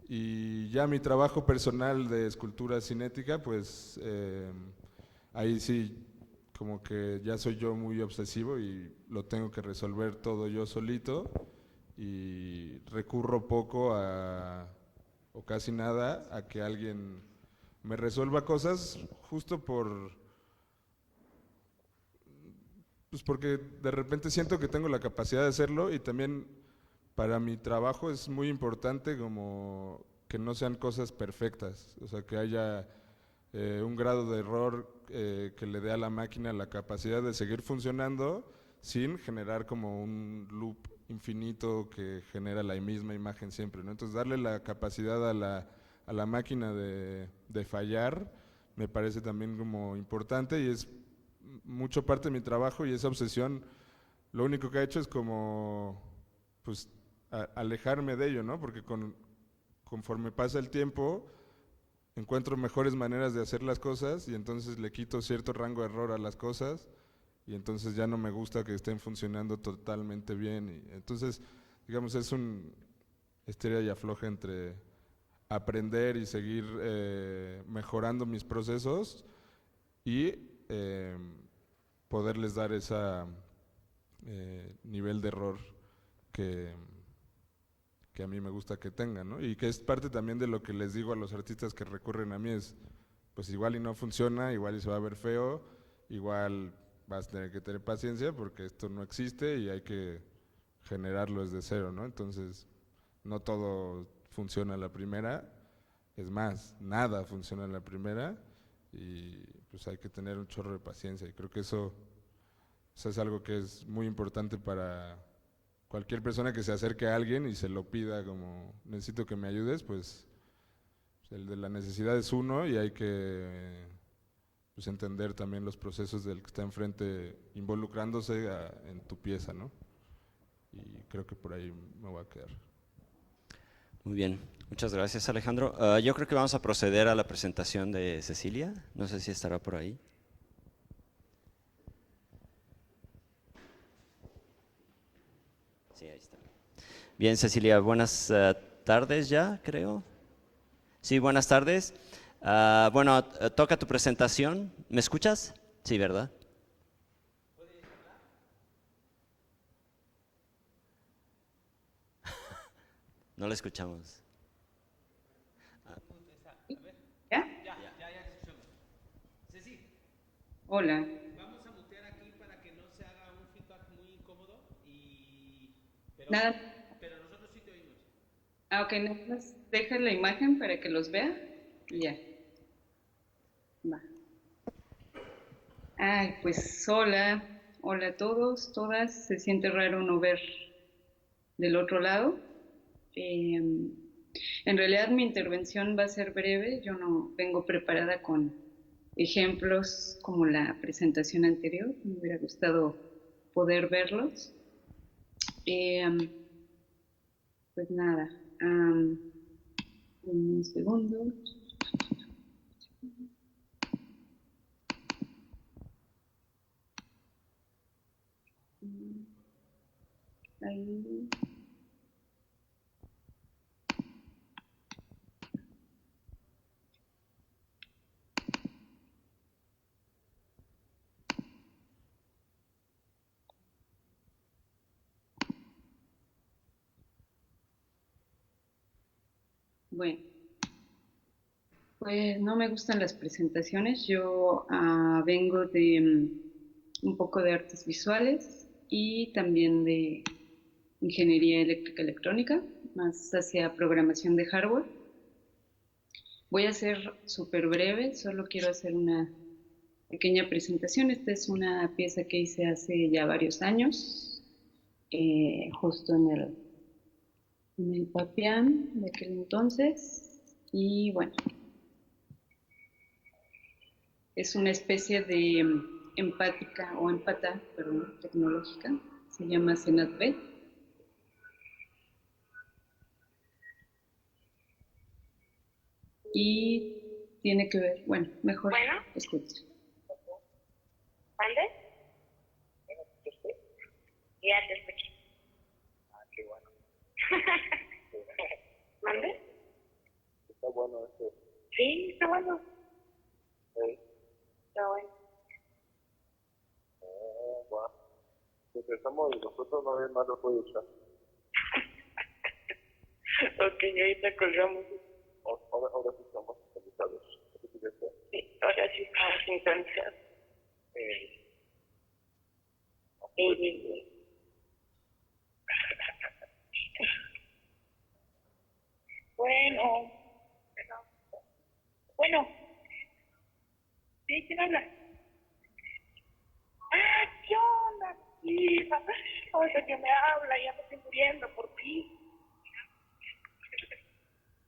Speaker 3: Y ya mi trabajo personal de escultura cinética, pues ahí sí como que ya soy yo muy obsesivo y lo tengo que resolver todo yo solito, y recurro poco o casi nada a que alguien me resuelva cosas, justo pues porque de repente siento que tengo la capacidad de hacerlo, y también para mi trabajo es muy importante como que no sean cosas perfectas, o sea, que haya un grado de error que le dé a la máquina la capacidad de seguir funcionando sin generar como un loop infinito que genera la misma imagen siempre, ¿no? Entonces darle la capacidad a la máquina de fallar me parece también como importante, y es mucho parte de mi trabajo, y esa obsesión lo único que ha hecho es como pues alejarme de ello, ¿no? Porque conforme pasa el tiempo encuentro mejores maneras de hacer las cosas, y entonces le quito cierto rango de error a las cosas, y entonces ya no me gusta que estén funcionando totalmente bien. Y entonces, digamos, es un estira y afloja entre aprender y seguir mejorando mis procesos, y poderles dar ese nivel de error que a mí me gusta que tengan, ¿no? Y que es parte también de lo que les digo a los artistas que recurren a mí, es pues igual y no funciona, igual y se va a ver feo, igual vas a tener que tener paciencia porque esto no existe y hay que generarlo desde cero, ¿no? Entonces, no todo funciona a la primera, es más, nada funciona a la primera, y pues hay que tener un chorro de paciencia, y creo que eso es algo que es muy importante para cualquier persona que se acerque a alguien y se lo pida como, necesito que me ayudes, pues el de la necesidad es uno, y hay que pues entender también los procesos del que está enfrente involucrándose en tu pieza, ¿no? Y creo que por ahí me voy a quedar.
Speaker 1: Muy bien, muchas gracias, Alejandro. Yo creo que vamos a proceder a la presentación de Cecilia. No sé si estará por ahí. Sí, ahí está. Bien, Cecilia, buenas tardes ya, creo. Sí, buenas tardes. Bueno, toca tu presentación. ¿Me escuchas? Sí, ¿verdad? No la escuchamos.
Speaker 4: ¿Ya? Hola.
Speaker 5: Vamos a mutear aquí para que no se haga un feedback muy incómodo
Speaker 4: Nada.
Speaker 5: pero nosotros sí te oímos.
Speaker 4: Ok, nada más deja la imagen para que los vea y ya. Va. Ay, pues hola. Hola a todos, todas. Se siente raro no ver del otro lado. En realidad mi intervención va a ser breve. Yo no vengo preparada con ejemplos como la presentación anterior. Me hubiera gustado poder verlos. Pues nada, un segundo. Ahí. Bueno, pues no me gustan las presentaciones. Yo vengo de un poco de artes visuales y también de ingeniería eléctrica electrónica, más hacia programación de hardware. Voy a ser súper breve, solo quiero hacer una pequeña presentación. Esta es una pieza que hice hace ya varios años, justo en el Papián de aquel entonces. Y bueno, es una especie de empática o empata, perdón, tecnológica. Se llama Senat-B. Y tiene que ver, bueno, mejor escucha.
Speaker 6: ¿Mande? Ya te escuché.
Speaker 7: Ah, qué bueno.
Speaker 6: ¿Mande?
Speaker 7: Está bueno este.
Speaker 6: Sí, está bueno.
Speaker 7: Sí.
Speaker 6: Está bueno.
Speaker 7: Bueno. Si empezamos nosotros, no hay más lo puede usar.
Speaker 6: Ok, ahorita colgamos.
Speaker 7: Ahora sí estamos sintonizados.
Speaker 6: Sí, ahora sí estamos sintonizados. Bueno. Bueno. Sí, ¿quién habla? Ah, ¿qué onda? Hija, o sea, que me habla, ya me estoy muriendo por ti.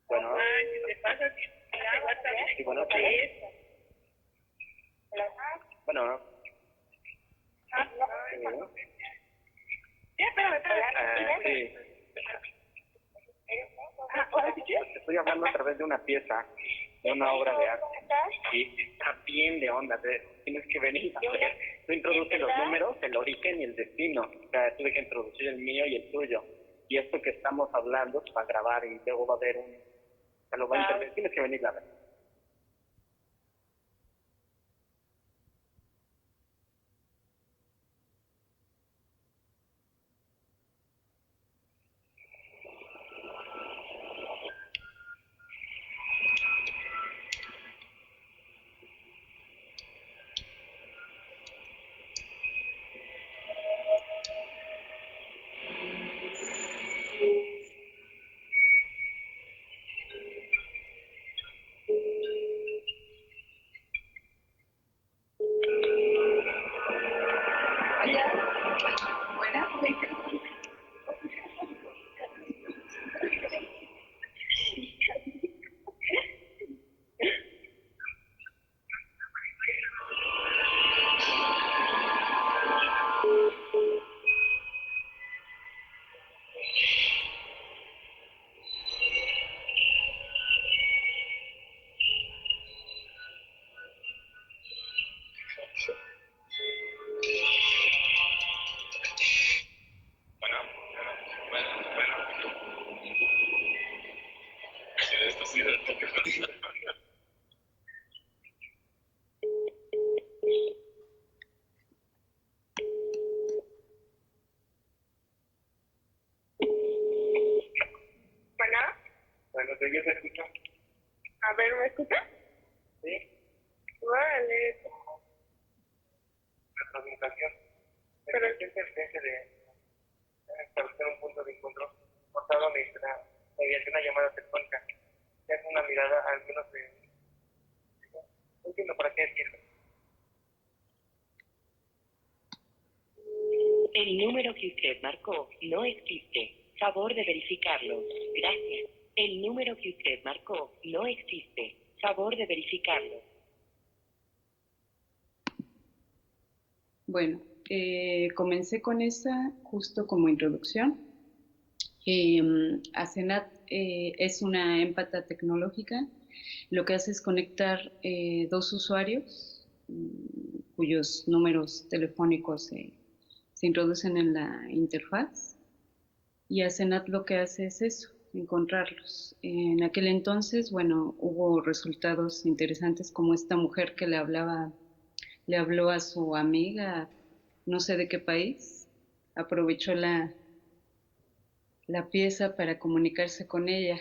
Speaker 7: Bueno.
Speaker 6: ¿Qué te pasa?
Speaker 7: Sí, bueno, bueno. Sí. Te estoy hablando a través de una pieza, de una obra de arte. Sí, está bien de onda. Tienes que venir a ver. Tú introduces los números, el origen y el destino. O sea, tuve que introducir el mío y el tuyo. Y esto que estamos hablando se va a grabar y luego va a haber se lo va a intervenir. Tienes que venir a ver.
Speaker 6: Bueno,
Speaker 7: Bueno, ¿te ya se escucha?
Speaker 6: a ver, ¿me escuchas?
Speaker 7: Sí.
Speaker 6: Vale.
Speaker 7: La presentación.
Speaker 6: Pero
Speaker 7: es el eje de establecer un punto de encuentro basado mediante una llamada telefónica. Es una mirada al menos de... No entiendo para qué sirve.
Speaker 8: El número que usted marcó no existe. Favor de verificarlo. Gracias. El número que usted marcó no existe. Favor de verificarlo.
Speaker 4: Bueno, comencé con esa justo como introducción. Asenat es una empata tecnológica. Lo que hace es conectar dos usuarios cuyos números telefónicos se introducen en la interfaz. Y Asenat lo que hace es eso, encontrarlos. En aquel entonces, bueno, hubo resultados interesantes como esta mujer que le habló a su amiga, no sé de qué país, aprovechó la pieza para comunicarse con ella.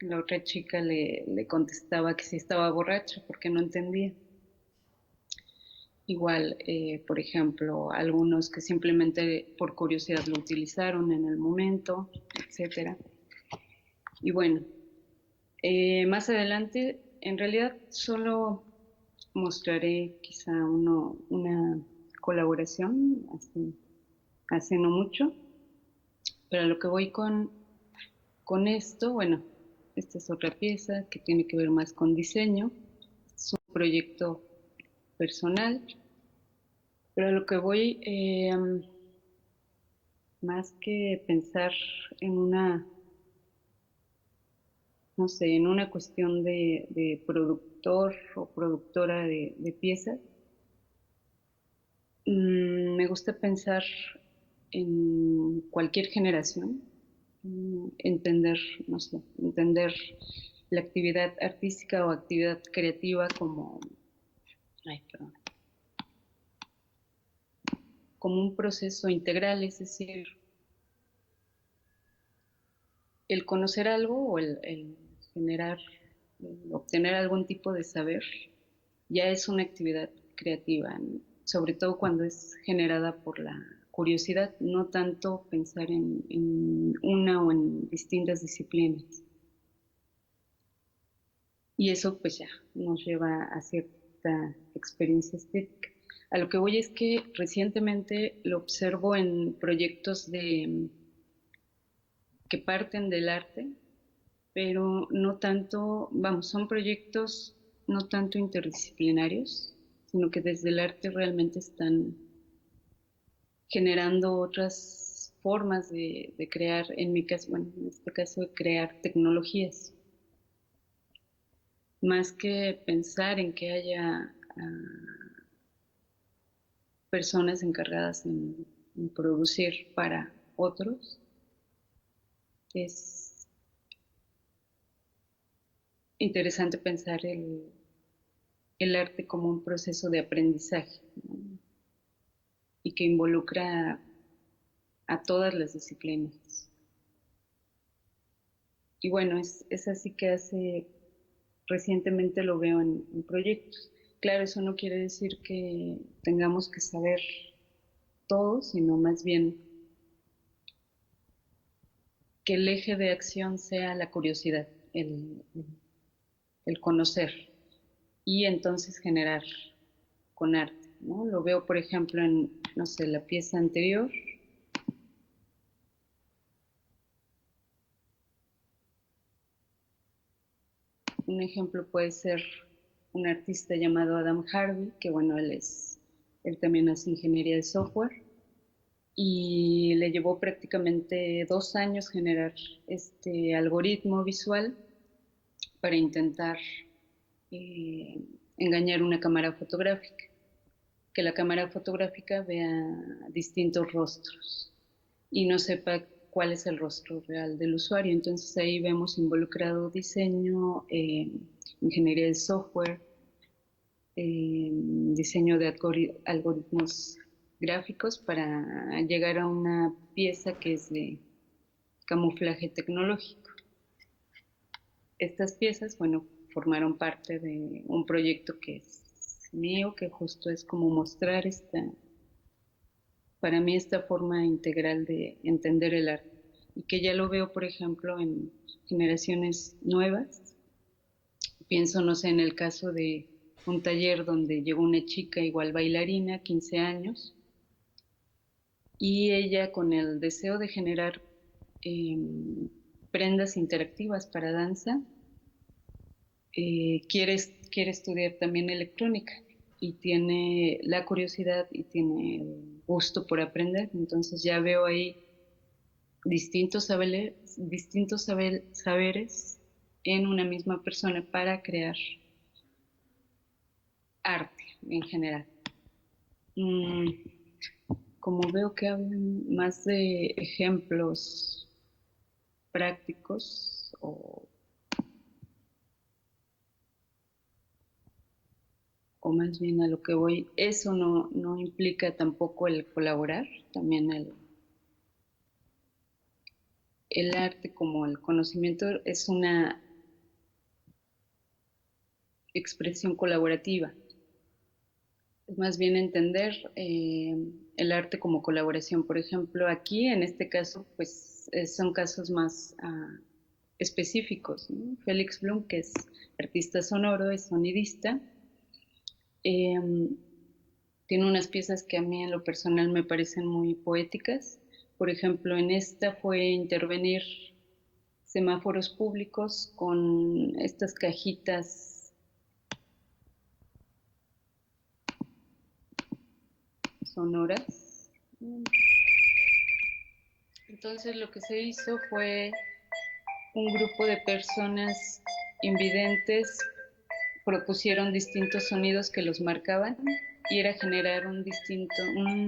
Speaker 4: La otra chica le contestaba que sí estaba borracha porque no entendía. Igual, por ejemplo, algunos que simplemente por curiosidad lo utilizaron en el momento, etcétera. Y bueno, más adelante, en realidad solo mostraré quizá una colaboración, hace no mucho, pero a lo que voy con esto, bueno, esta es otra pieza que tiene que ver más con diseño, es un proyecto personal, pero a lo que voy, más que pensar en una, no sé, en una cuestión de productor o productora de piezas, me gusta pensar en cualquier generación, entender, no sé, entender la actividad artística o actividad creativa como un proceso integral, es decir, el conocer algo o el generar, el obtener algún tipo de saber, ya es una actividad creativa, ¿no? Sobre todo cuando es generada por la curiosidad, no tanto pensar en una o en distintas disciplinas. Y eso pues ya nos lleva a cierta experiencia estética. A lo que voy es que recientemente lo observo en proyectos que parten del arte, pero no tanto, vamos, son proyectos no tanto interdisciplinarios, sino que desde el arte realmente están generando otras formas de crear, en mi caso, bueno, en este caso, de crear tecnologías. Más que pensar en que haya personas encargadas en producir para otros, es interesante pensar el arte como un proceso de aprendizaje, ¿no? Y que involucra a todas las disciplinas. Y bueno, es así que recientemente lo veo en proyectos. Claro, eso no quiere decir que tengamos que saber todo, sino más bien que el eje de acción sea la curiosidad, el conocer y entonces generar con arte, ¿no? Lo veo, por ejemplo, en, no sé, la pieza anterior. Un ejemplo puede ser un artista llamado Adam Harvey, que bueno, él también hace ingeniería de software y le llevó prácticamente 2 años generar este algoritmo visual para intentar engañar una cámara fotográfica, que la cámara fotográfica vea distintos rostros y no sepa cuál es el rostro real del usuario. Entonces ahí vemos involucrado diseño, ingeniería de software, diseño de algoritmos gráficos para llegar a una pieza que es de camuflaje tecnológico. Estas piezas, bueno, formaron parte de un proyecto que es mío, que justo es como mostrar para mí esta forma integral de entender el arte y que ya lo veo, por ejemplo, en generaciones nuevas. Pienso, no sé, en el caso de un taller donde llegó una chica igual bailarina, 15 años, y ella con el deseo de generar prendas interactivas para danza, quiere estudiar también electrónica y tiene la curiosidad y tiene el gusto por aprender. Entonces ya veo ahí distintos saberes en una misma persona para crear arte en general. Como veo que hablan más de ejemplos prácticos o más bien a lo que voy, eso no implica tampoco el colaborar, también el arte como el conocimiento es una expresión colaborativa. Es más bien entender el arte como colaboración. Por ejemplo, aquí en este caso, pues son casos más específicos, ¿no? Félix Blum, que es artista sonoro, es sonidista, tiene unas piezas que a mí en lo personal me parecen muy poéticas. Por ejemplo, en esta fue intervenir semáforos públicos con estas cajitas sonoras. Entonces lo que se hizo fue un grupo de personas invidentes propusieron distintos sonidos que los marcaban y era generar un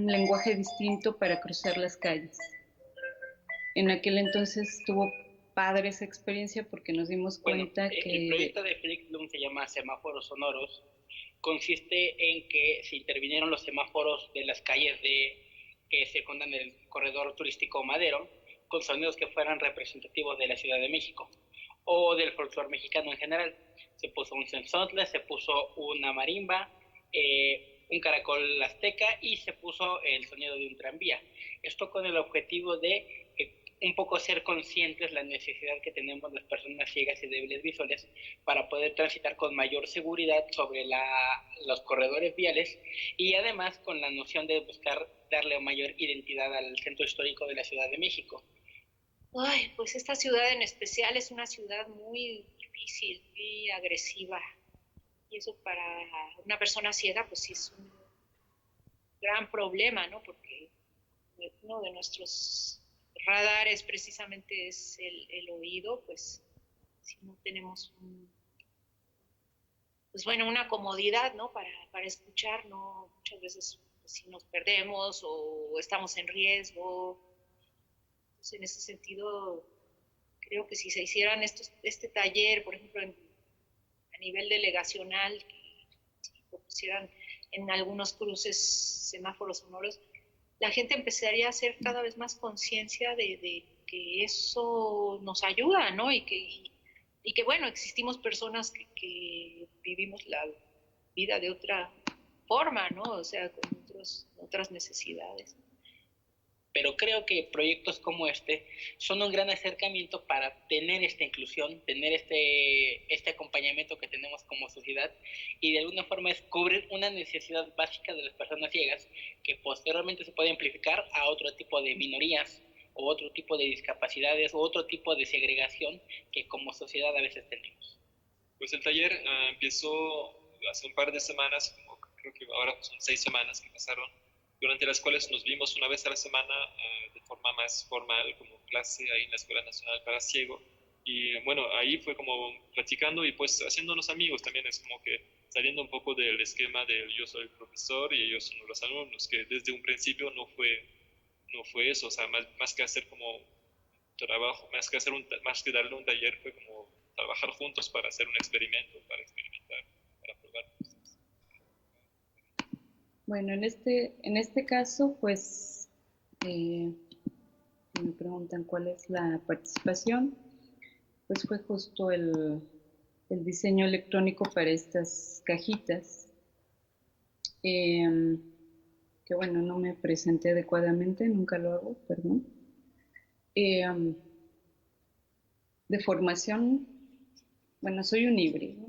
Speaker 4: lenguaje distinto para cruzar las calles. En aquel entonces estuvo padre esa experiencia porque nos dimos cuenta que...
Speaker 9: El proyecto de Félix Blum se llama Semáforos Sonoros. Consiste en que se intervinieron los semáforos de las calles que circundan el corredor turístico Madero con sonidos que fueran representativos de la Ciudad de México o del folclore mexicano en general. Se puso un sensontle, se puso una marimba, un caracol azteca y se puso el sonido de un tranvía. Esto con el objetivo de un poco ser conscientes la necesidad que tenemos las personas ciegas y débiles visuales para poder transitar con mayor seguridad sobre los corredores viales y además con la noción de buscar darle mayor identidad al centro histórico de la Ciudad de México.
Speaker 10: Ay, pues esta ciudad en especial es una ciudad muy difícil, muy agresiva. Y eso para una persona ciega, pues sí es un gran problema, ¿no? Porque uno de nuestros radares precisamente es el oído, pues si no tenemos una comodidad, ¿no? Para escuchar, ¿no? Muchas veces pues, si nos perdemos o estamos en riesgo. Entonces, en ese sentido, creo que si se hicieran este taller, por ejemplo, a nivel delegacional, que si propusieran en algunos cruces semáforos sonoros, la gente empezaría a hacer cada vez más conciencia de que eso nos ayuda, ¿no? Y que bueno, existimos personas que vivimos la vida de otra forma, ¿no? O sea, con otras necesidades.
Speaker 9: Pero creo que proyectos como este son un gran acercamiento para tener esta inclusión, tener este acompañamiento que tenemos como sociedad y de alguna forma es cubrir una necesidad básica de las personas ciegas que posteriormente se puede amplificar a otro tipo de minorías o otro tipo de discapacidades o otro tipo de segregación que como sociedad a veces tenemos.
Speaker 11: Pues el taller empezó hace un par de semanas, creo que ahora son 6 semanas que pasaron, durante las cuales nos vimos una vez a la semana de forma más formal, como clase ahí en la Escuela Nacional para Ciego. Y bueno, ahí fue como platicando y pues haciéndonos amigos también, es como que saliendo un poco del esquema del yo soy el profesor y ellos son los alumnos, que desde un principio no fue eso, o sea, más que hacer como trabajo, más que darle un taller, fue como trabajar juntos para hacer un experimento, para experimentar, para probar cosas.
Speaker 4: Bueno, en este caso, pues, me preguntan cuál es la participación, pues fue justo el diseño electrónico para estas cajitas, que bueno, no me presenté adecuadamente, nunca lo hago, perdón. De formación, bueno, soy un híbrido,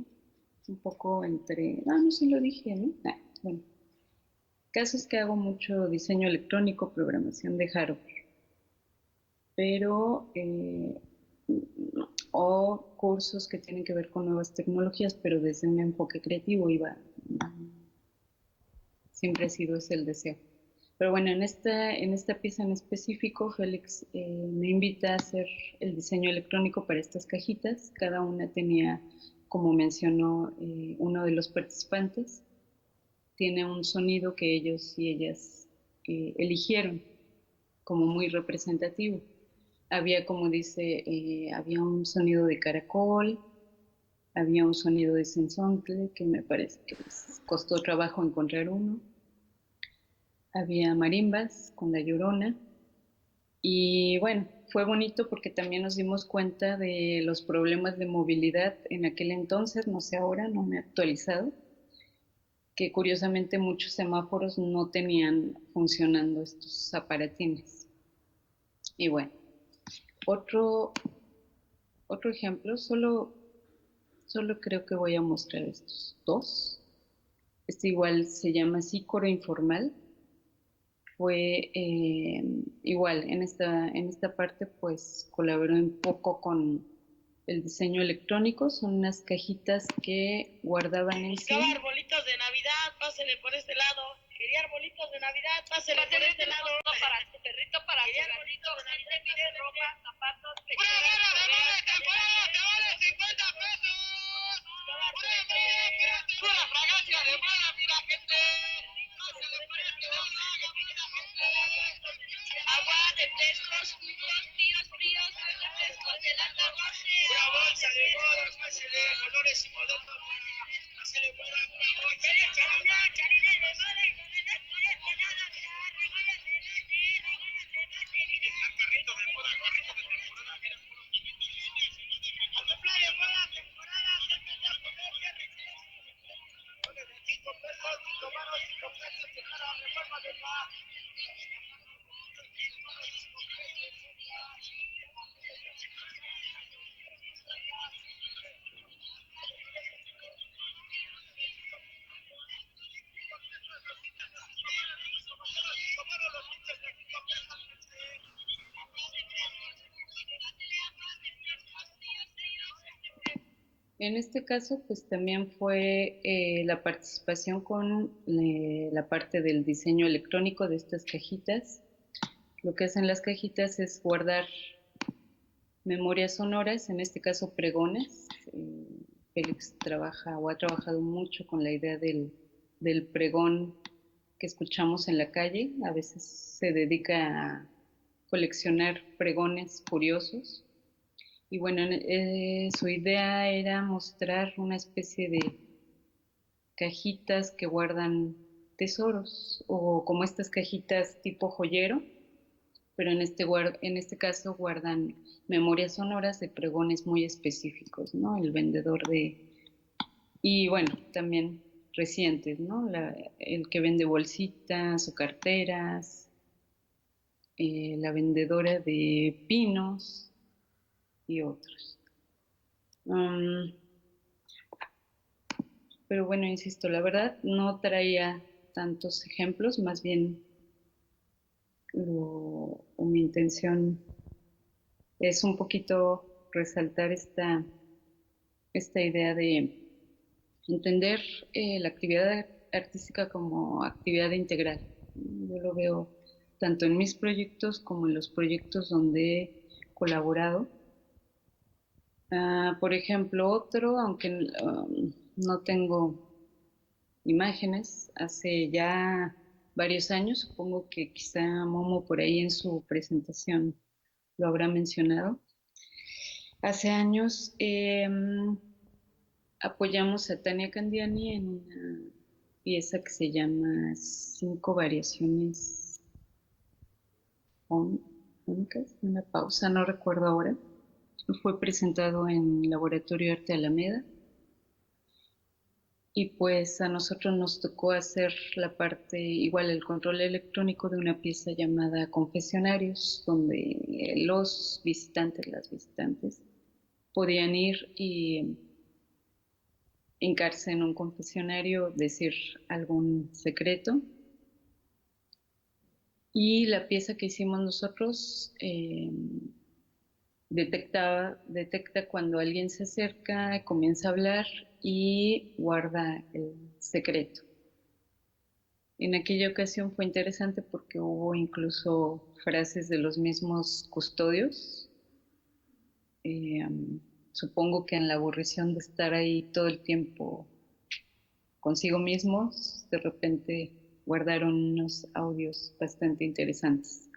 Speaker 4: un poco entre, no sé si lo dije, ¿no? Bueno. Casos que hago mucho diseño electrónico, programación de hardware, pero o cursos que tienen que ver con nuevas tecnologías, pero desde un enfoque creativo siempre ha sido ese el deseo. Pero bueno, en esta pieza en específico, Félix me invita a hacer el diseño electrónico para estas cajitas. Cada una tenía, como mencionó uno de los participantes, tiene un sonido que ellos y ellas eligieron como muy representativo. Había, como dice, había un sonido de caracol, había un sonido de sensontle, que me parece que les costó trabajo encontrar uno. Había marimbas con la llorona, Y bueno, fue bonito porque también nos dimos cuenta de los problemas de movilidad en aquel entonces, no sé ahora, no me he actualizado, que curiosamente muchos semáforos no tenían funcionando estos aparatines. Y bueno, otro ejemplo, solo creo que voy a mostrar estos dos. Este igual se llama Sícoro Informal. Fue igual, en esta parte pues colaboró un poco con el diseño electrónico. Son unas cajitas que guardaban en sí.
Speaker 12: Buscaba arbolitos de Navidad, pásele por este lado. Quería arbolitos de Navidad, pásele por este lado. Para tu perrito, para quería arbolitos de Navidad, pide ropa, zapatos. ¡Una gorra de moda temporada! ¡Te vale 50 pesos! ¡Una fragancia de moda, mira gente! ¡No se le parece nada! Agua de frescos, jugos, fríos, refrescos de lata roce. Una bolsa de moda, pásele colores y modelos. Pásele moda, una bolsa de charina de moda y no me por este lado. Están carritos de moda, carritos de temporada, mira, puros carritos de moda. A comprar de moda, temporada, con el 5 pesos, tomaron 5 pesos, señora, reforma de paz.
Speaker 4: En este caso, pues también fue la participación con la parte del diseño electrónico de estas cajitas. Lo que hacen las cajitas es guardar memorias sonoras, en este caso pregones. Félix trabaja o ha trabajado mucho con la idea del pregón que escuchamos en la calle. A veces se dedica a coleccionar pregones curiosos. Y bueno, su idea era mostrar una especie de cajitas que guardan tesoros, o como estas cajitas tipo joyero, pero en este caso guardan memorias sonoras de pregones muy específicos, ¿no? El vendedor y bueno, también recientes, ¿no? El que vende bolsitas o carteras, la vendedora de pinos y otros. Pero bueno, insisto, la verdad no traía tantos ejemplos, más bien mi intención es un poquito resaltar esta idea de entender la actividad artística como actividad integral. Yo lo veo tanto en mis proyectos como en los proyectos donde he colaborado. Por ejemplo, otro, aunque no tengo imágenes, hace ya varios años, supongo que quizá Momo por ahí en su presentación lo habrá mencionado. Hace años apoyamos a Tania Candiani en una pieza que se llama 5 variaciones únicas, una pausa, no recuerdo ahora. Fue presentado en Laboratorio Arte Alameda. Y pues a nosotros nos tocó hacer la parte, igual el control electrónico de una pieza llamada Confesionarios, donde los visitantes, las visitantes, podían ir y hincarse en un confesionario, decir algún secreto. Y la pieza que hicimos nosotros detecta cuando alguien se acerca, comienza a hablar y guarda el secreto. En aquella ocasión fue interesante porque hubo incluso frases de los mismos custodios. Supongo que en la aburrición de estar ahí todo el tiempo consigo mismos, de repente guardaron unos audios bastante interesantes.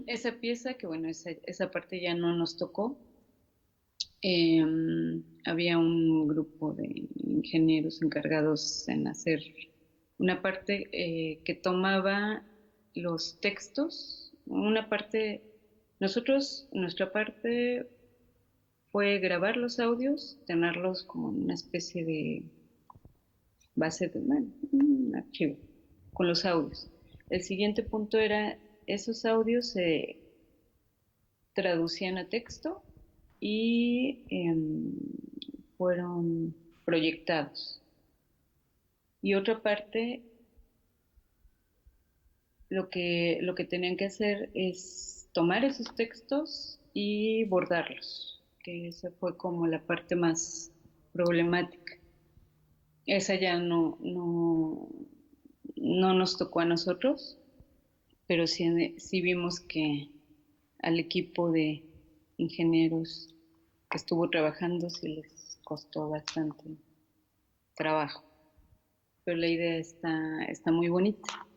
Speaker 4: Esa pieza, que bueno, esa parte ya no nos tocó. Había un grupo de ingenieros encargados en hacer una parte que tomaba los textos Una parte, nuestra parte fue grabar los audios, tenerlos como una especie de base de, bueno, un archivo con los audios. El siguiente punto era, esos audios se traducían a texto y fueron proyectados. Y otra parte, lo que tenían que hacer es tomar esos textos y bordarlos, que esa fue como la parte más problemática. Esa ya no nos tocó a nosotros, pero sí vimos que al equipo de ingenieros que estuvo trabajando sí les costó bastante trabajo. Pero la idea está muy bonita.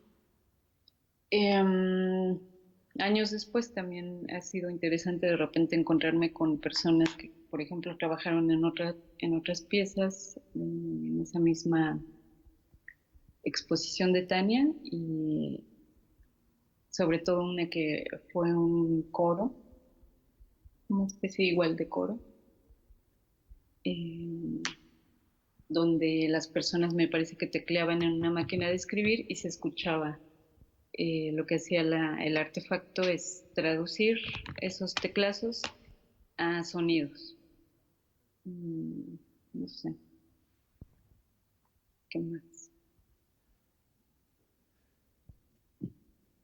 Speaker 4: Años después también ha sido interesante de repente encontrarme con personas que, por ejemplo, trabajaron en otras piezas, en esa misma exposición de Tania, y sobre todo una que fue un coro, una especie igual de coro, donde las personas me parece que tecleaban en una máquina de escribir y se escuchaba. Lo que hacía el artefacto es traducir esos teclazos a sonidos. No sé. ¿Qué más?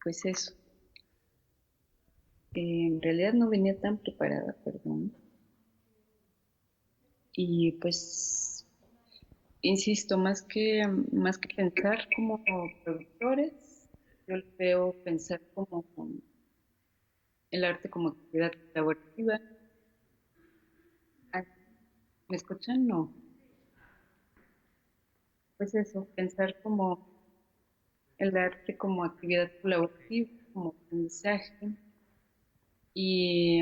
Speaker 4: Pues eso. En realidad no venía tan preparada, perdón. Y pues, insisto, más que pensar como productores, yo veo pensar como el arte como actividad colaborativa. ¿Me escuchan? No. Pues eso, pensar como el arte como actividad colaborativa, como aprendizaje, y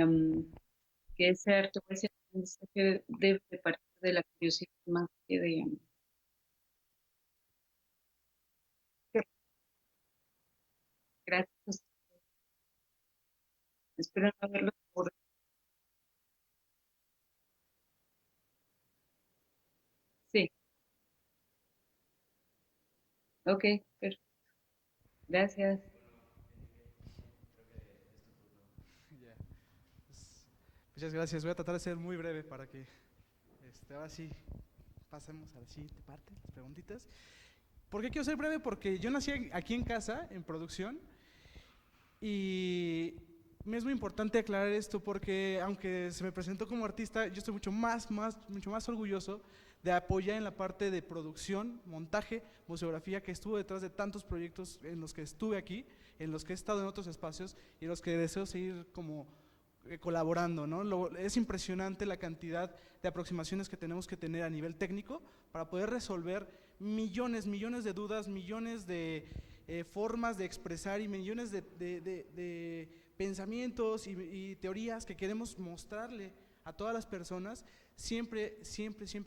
Speaker 4: que ese arte o ese aprendizaje debe partir de la curiosidad más que de... Gracias. Espero no haberlo aburrido. Sí, ok, perfecto. Gracias.
Speaker 13: Ya. Muchas gracias. Voy a tratar de ser muy breve para que ahora sí pasemos a la siguiente parte, las preguntitas. ¿Por qué quiero ser breve? Porque yo nací aquí en casa, en producción, y me es muy importante aclarar esto porque aunque se me presentó como artista, yo estoy mucho más orgulloso de apoyar en la parte de producción, montaje, museografía, que estuvo detrás de tantos proyectos en los que estuve aquí, en los que he estado en otros espacios y en los que deseo seguir como colaborando, ¿no? Es impresionante la cantidad de aproximaciones que tenemos que tener a nivel técnico para poder resolver millones de dudas, millones de formas de expresar y millones de pensamientos y teorías que queremos mostrarle a todas las personas, siempre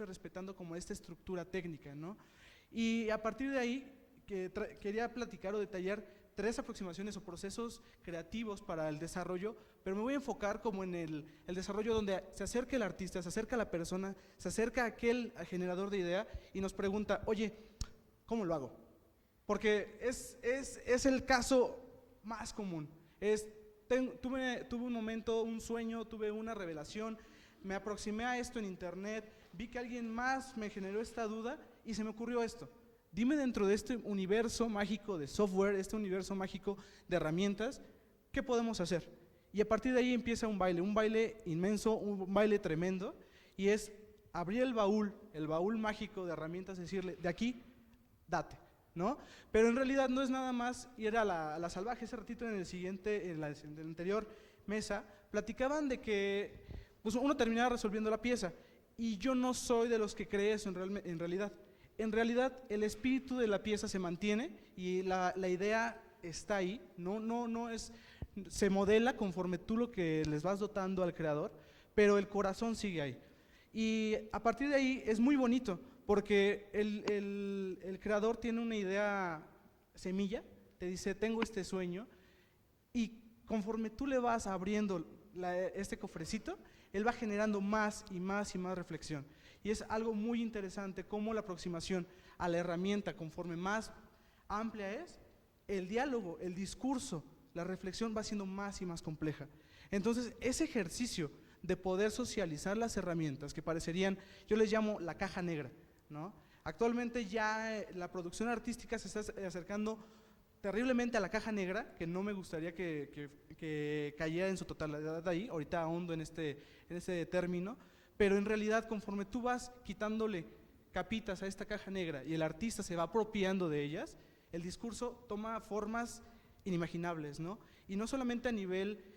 Speaker 13: respetando como esta estructura técnica, ¿no? Y a partir de ahí quería platicar o detallar 3 aproximaciones o procesos creativos para el desarrollo, pero me voy a enfocar como en el desarrollo donde se acerca el artista, se acerca la persona, se acerca aquel generador de idea y nos pregunta, oye, ¿cómo lo hago? Porque es el caso más común. Tuve un momento, un sueño, tuve una revelación, me aproximé a esto en internet, vi que alguien más me generó esta duda y se me ocurrió esto. Dime dentro de este universo mágico de software, este universo mágico de herramientas, ¿qué podemos hacer? Y a partir de ahí empieza un baile inmenso, un baile tremendo, y es abrir el baúl mágico de herramientas, decirle, de aquí, date, ¿no? Pero en realidad no es nada más ir a la salvaje. Ese ratito en la anterior mesa, platicaban de que pues uno terminaba resolviendo la pieza, y yo no soy de los que cree eso en realidad. En realidad el espíritu de la pieza se mantiene y la idea está ahí, se modela conforme tú lo que les vas dotando al creador, pero el corazón sigue ahí. Y a partir de ahí es muy bonito, porque el creador tiene una idea semilla, te dice, tengo este sueño, y conforme tú le vas abriendo este cofrecito, él va generando más y más y más reflexión. Y es algo muy interesante cómo la aproximación a la herramienta, conforme más amplia es, el diálogo, el discurso, la reflexión va siendo más y más compleja. Entonces, ese ejercicio de poder socializar las herramientas que parecerían, yo les llamo la caja negra, ¿no? Actualmente ya la producción artística se está acercando terriblemente a la caja negra, que no me gustaría que cayera en su totalidad ahí, ahorita ahondo en este término, pero en realidad conforme tú vas quitándole capitas a esta caja negra y el artista se va apropiando de ellas, el discurso toma formas inimaginables, ¿no? Y no solamente a nivel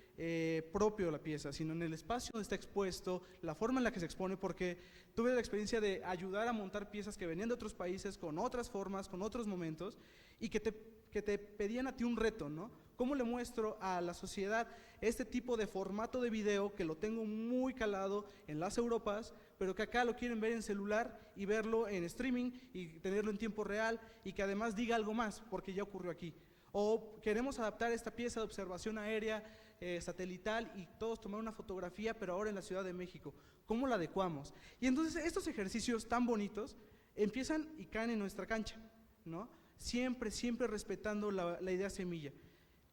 Speaker 13: propio de la pieza, sino en el espacio donde está expuesto, la forma en la que se expone, porque tuve la experiencia de ayudar a montar piezas que venían de otros países, con otras formas, con otros momentos, y que te pedían a ti un reto, ¿no? ¿Cómo le muestro a la sociedad este tipo de formato de video que lo tengo muy calado en las Europas, pero que acá lo quieren ver en celular y verlo en streaming y tenerlo en tiempo real y que además diga algo más, porque ya ocurrió aquí? O queremos adaptar esta pieza de observación aérea satelital y todos tomar una fotografía, pero ahora en la Ciudad de México. ¿Cómo la adecuamos? Y entonces estos ejercicios tan bonitos empiezan y caen en nuestra cancha, ¿no? Siempre, siempre respetando la idea semilla.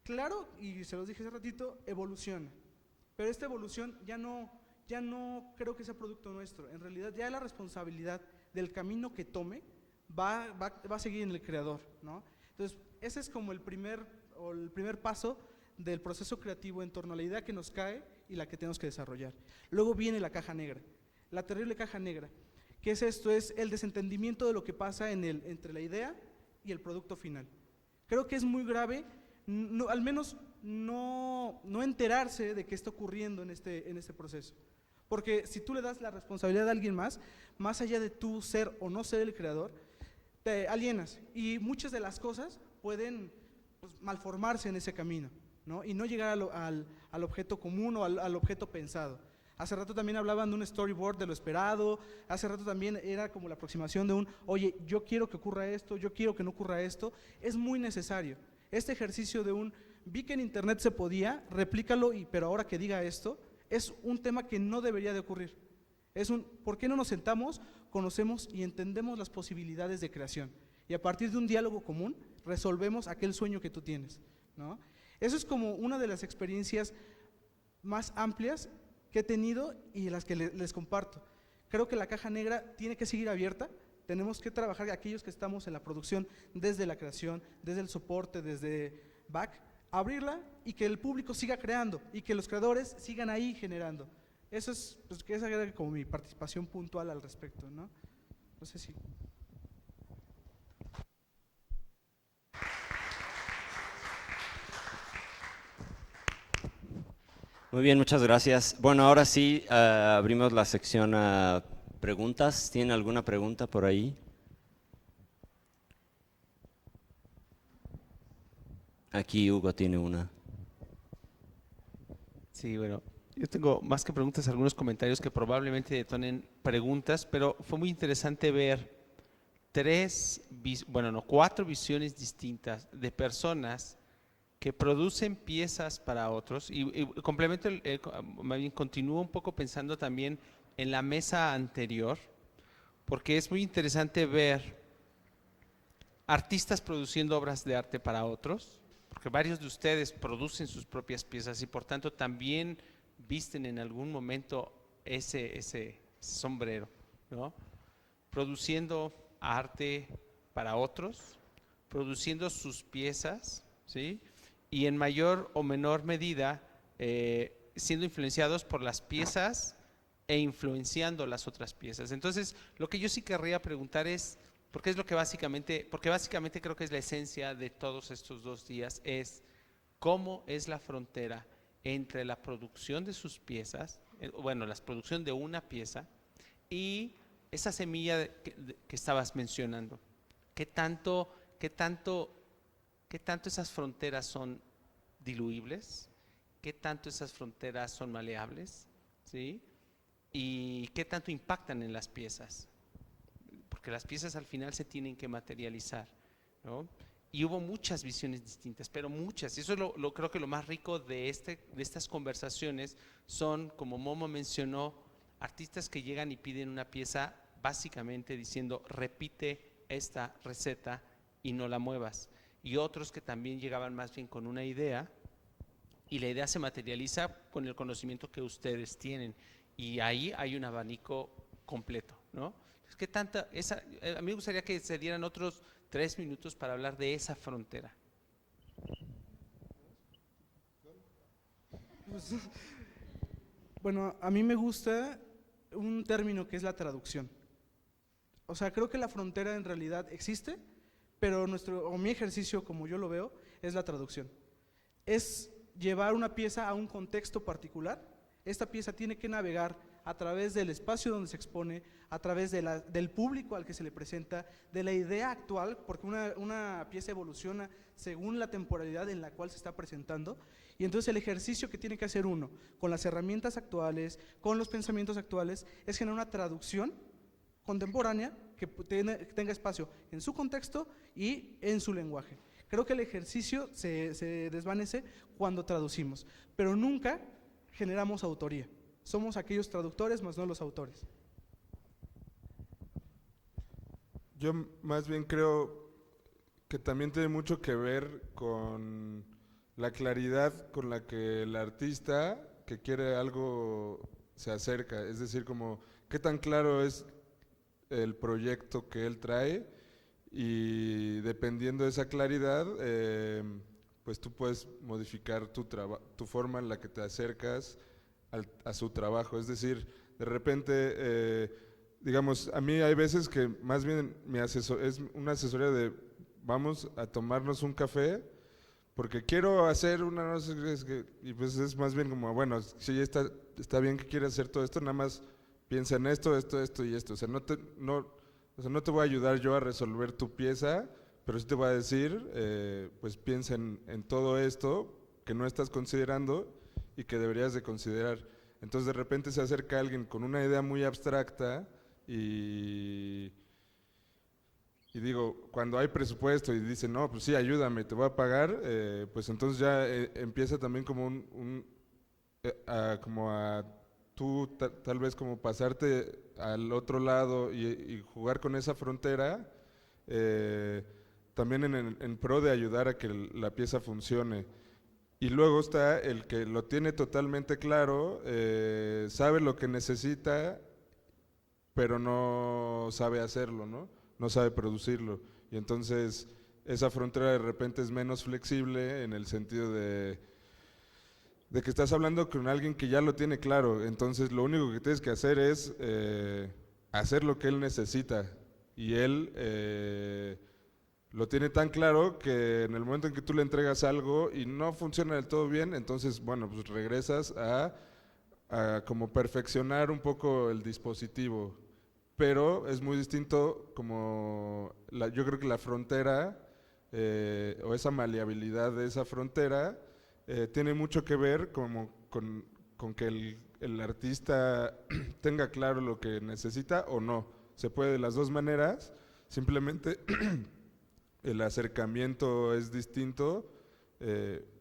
Speaker 13: Claro, y se los dije hace ratito, evoluciona. Pero esta evolución ya no creo que sea producto nuestro. En realidad ya la responsabilidad del camino que tome va a seguir en el creador, ¿no? Entonces, ese es como el primer paso del proceso creativo en torno a la idea que nos cae y la que tenemos que desarrollar. Luego viene la caja negra, la terrible caja negra. ¿Qué es esto? Es el desentendimiento de lo que pasa entre la idea y el producto final. Creo que es muy grave, al menos no enterarse de qué está ocurriendo en este proceso. Porque si tú le das la responsabilidad a alguien más allá de tú ser o no ser el creador, te alienas y muchas de las cosas pueden malformarse en ese camino, ¿no? Y no llegar al objeto común o al objeto pensado. Hace rato también hablaban de un storyboard de lo esperado, hace rato también era como la aproximación de oye, yo quiero que ocurra esto, yo quiero que no ocurra esto. Es muy necesario. Este ejercicio de vi que en internet se podía, replícalo, pero ahora que diga esto, es un tema que no debería de ocurrir. ¿Por qué no nos sentamos, conocemos y entendemos las posibilidades de creación? Y a partir de un diálogo común, resolvemos aquel sueño que tú tienes, ¿no? Eso es como una de las experiencias más amplias que he tenido y las que les comparto. Creo que la caja negra tiene que seguir abierta, tenemos que trabajar aquellos que estamos en la producción, desde la creación, desde el soporte, desde back, abrirla y que el público siga creando y que los creadores sigan ahí generando. Eso es, esa era como mi participación puntual al respecto, ¿no? No sé si…
Speaker 1: Muy bien, muchas gracias. Bueno, ahora sí abrimos la sección a preguntas. ¿Tienen alguna pregunta por ahí? Aquí Hugo tiene una.
Speaker 5: Sí, bueno, yo tengo más que preguntas, algunos comentarios que probablemente detonen preguntas, pero fue muy interesante ver 4 visiones distintas de personas que producen piezas para otros y complemento, más bien continúo un poco pensando también en la mesa anterior, porque es muy interesante ver artistas produciendo obras de arte para otros, porque varios de ustedes producen sus propias piezas y por tanto también visten en algún momento ese sombrero, ¿no? Produciendo arte para otros, produciendo sus piezas, ¿sí? Y en mayor o menor medida siendo influenciados por las piezas e influenciando las otras piezas. Entonces, lo que yo sí querría preguntar es, porque básicamente creo que es la esencia de todos estos 2 días, es cómo es la frontera entre la producción de sus piezas, la producción de una pieza y esa semilla que estabas mencionando. ¿Qué tanto esas fronteras son diluibles? ¿Qué tanto esas fronteras son maleables? ¿Sí? ¿Y qué tanto impactan en las piezas? Porque las piezas al final se tienen que materializar, ¿no? Y hubo muchas visiones distintas, pero muchas. Y eso es creo que lo más rico de estas conversaciones son, como Momo mencionó, artistas que llegan y piden una pieza básicamente diciendo repite esta receta y no la muevas. Y otros que también llegaban más bien con una idea y la idea se materializa con el conocimiento que ustedes tienen. Y ahí hay un abanico completo, ¿no? Es que a mí me gustaría que se dieran otros 3 minutos para hablar de esa frontera.
Speaker 13: Bueno, a mí me gusta un término que es la traducción. O sea, creo que la frontera en realidad existe, pero mi ejercicio, como yo lo veo, es la traducción. Es llevar una pieza a un contexto particular. Esta pieza tiene que navegar a través del espacio donde se expone, a través del público al que se le presenta, de la idea actual, porque una pieza evoluciona según la temporalidad en la cual se está presentando, y entonces el ejercicio que tiene que hacer uno, con las herramientas actuales, con los pensamientos actuales, es generar una traducción contemporánea que tenga espacio en su contexto y en su lenguaje. Creo que el ejercicio se desvanece cuando traducimos, pero nunca generamos autoría. Somos aquellos traductores, más no los autores.
Speaker 3: Yo más bien creo que también tiene mucho que ver con la claridad con la que el artista que quiere algo se acerca. Es decir, como qué tan claro es el proyecto que él trae, y dependiendo de esa claridad, pues tú puedes modificar tu forma en la que te acercas a su trabajo. Es decir, de repente, digamos, a mí hay veces que más bien es una asesoría de vamos a tomarnos un café porque quiero hacer una, no sé, y pues es más bien como, bueno, si está bien que quieras hacer todo esto, nada más piensa en esto y esto. O sea, no te voy a ayudar yo a resolver tu pieza, pero sí te voy a decir, pues piensa en todo esto que no estás considerando y que deberías de considerar. Entonces de repente se acerca alguien con una idea muy abstracta y digo, cuando hay presupuesto y dice, no, pues sí, ayúdame, te voy a pagar, pues entonces ya empieza también como como a tú tal vez como pasarte al otro lado y jugar con esa frontera, también en pro de ayudar a que la pieza funcione. Y luego está el que lo tiene totalmente claro, sabe lo que necesita, pero no sabe hacerlo, ¿no? No sabe producirlo. Y entonces esa frontera de repente es menos flexible en el sentido de que estás hablando con alguien que ya lo tiene claro. Entonces lo único que tienes que hacer es hacer lo que él necesita. Y él lo tiene tan claro que en el momento en que tú le entregas algo y no funciona del todo bien, entonces, bueno, pues regresas a como perfeccionar un poco el dispositivo. Pero es muy distinto como, yo creo que la frontera o esa maleabilidad de esa frontera tiene mucho que ver con que el artista tenga claro lo que necesita o no. Se puede de las dos maneras, simplemente el acercamiento es distinto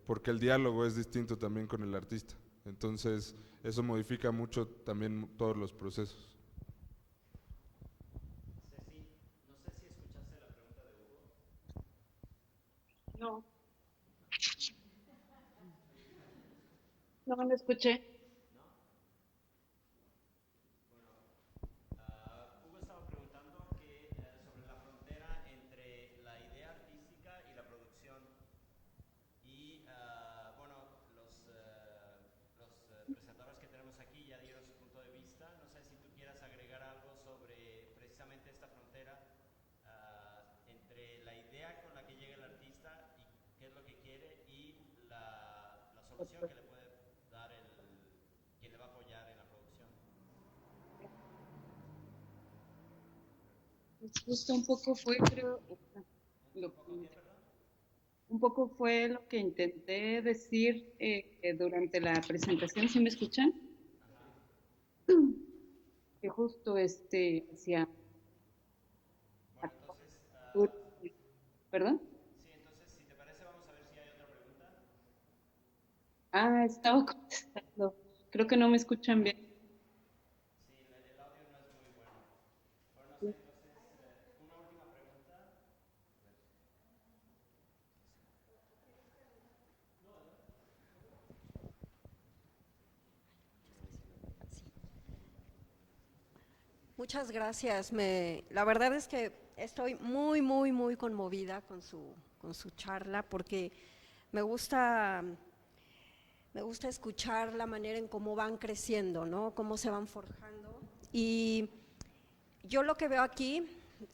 Speaker 3: porque el diálogo es distinto también con el artista. Entonces eso modifica mucho también todos los procesos.
Speaker 4: No. No me escuché.
Speaker 1: Hugo estaba preguntando sobre la frontera entre la idea artística y la producción. Y bueno, los presentadores que tenemos aquí ya dieron su punto de vista. No sé si tú quieras agregar algo sobre precisamente esta frontera entre la idea con la que llega el artista y qué es lo que quiere y la solución que le puede dar quien le va a apoyar en la producción.
Speaker 4: Pues justo un poco fue, creo, un poco fue lo que intenté decir durante la presentación. ¿Sí me escuchan? Que justo hacia... ¿Perdón?
Speaker 1: Sí,
Speaker 4: Estaba contestando. Creo que no me escuchan bien.
Speaker 14: Muchas gracias. La verdad es que estoy muy conmovida con su charla porque me gusta escuchar la manera en cómo van creciendo, ¿no? Cómo se van forjando. Y yo lo que veo aquí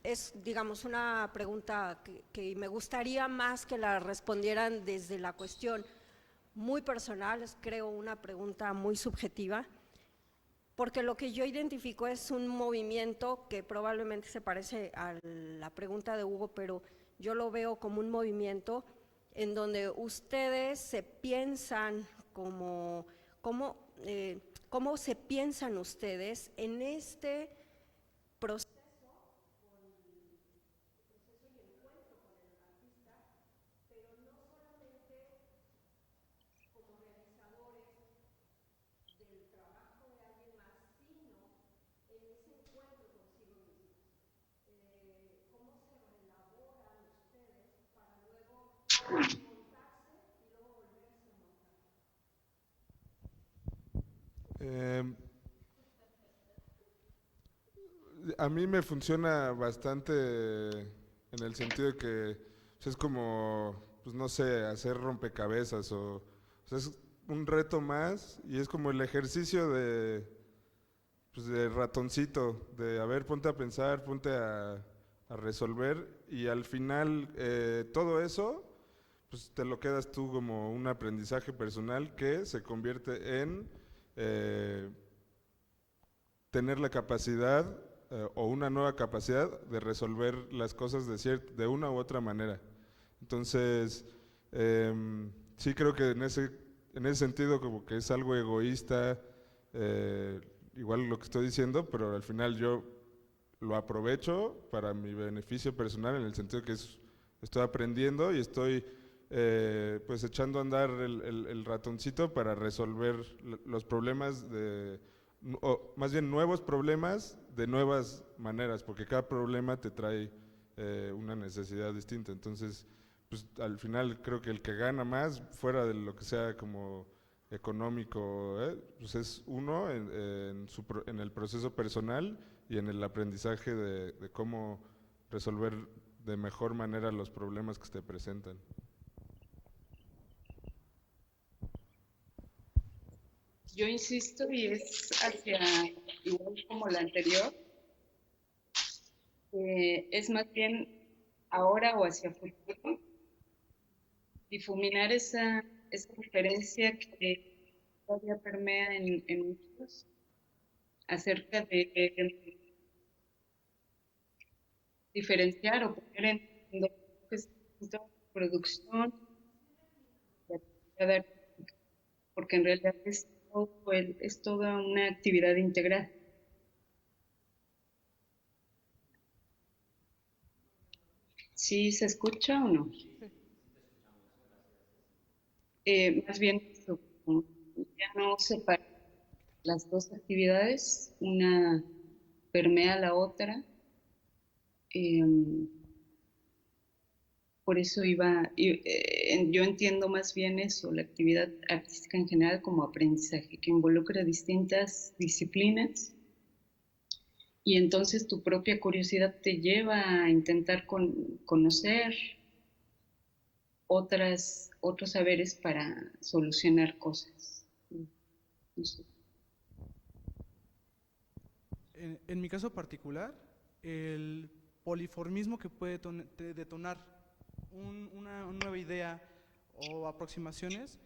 Speaker 14: es, digamos, una pregunta que me gustaría más que la respondieran desde la cuestión muy personal, creo una pregunta muy subjetiva, porque lo que yo identifico es un movimiento que probablemente se parece a la pregunta de Hugo, pero yo lo veo como un movimiento en donde ustedes se piensan cómo se piensan ustedes en este proceso,
Speaker 3: A mí me funciona bastante en el sentido de que pues, es como, pues no sé, hacer rompecabezas o sea, es un reto más y es como el ejercicio pues, de ratoncito, de a ver, ponte a pensar, ponte a resolver y al final todo eso pues te lo quedas tú como un aprendizaje personal que se convierte en tener la capacidad o una nueva capacidad de resolver las cosas de una u otra manera. Entonces, sí creo que en ese sentido como que es algo egoísta, igual lo que estoy diciendo, pero al final yo lo aprovecho para mi beneficio personal en el sentido que estoy aprendiendo y estoy pues echando a andar el ratoncito para resolver los problemas o más bien nuevos problemas de nuevas maneras, porque cada problema te trae una necesidad distinta. Entonces, pues al final creo que el que gana más, fuera de lo que sea como económico, pues es uno en el proceso personal y en el aprendizaje de cómo resolver de mejor manera los problemas que se te presentan.
Speaker 4: Yo insisto y es hacia, igual como la anterior, es más bien ahora o hacia futuro, difuminar esa diferencia que todavía permea en muchos acerca de diferenciar o poner en lo que es producción, porque en realidad es toda una actividad integral. ¿Sí se escucha o no? Más bien, ya no separa las dos actividades, una permea la otra. Por eso yo entiendo más bien eso, la actividad artística en general como aprendizaje, que involucra distintas disciplinas y entonces tu propia curiosidad te lleva a intentar conocer otros saberes para solucionar cosas. No sé.
Speaker 13: En mi caso particular, el poliformismo que puede detonar una nueva idea o aproximaciones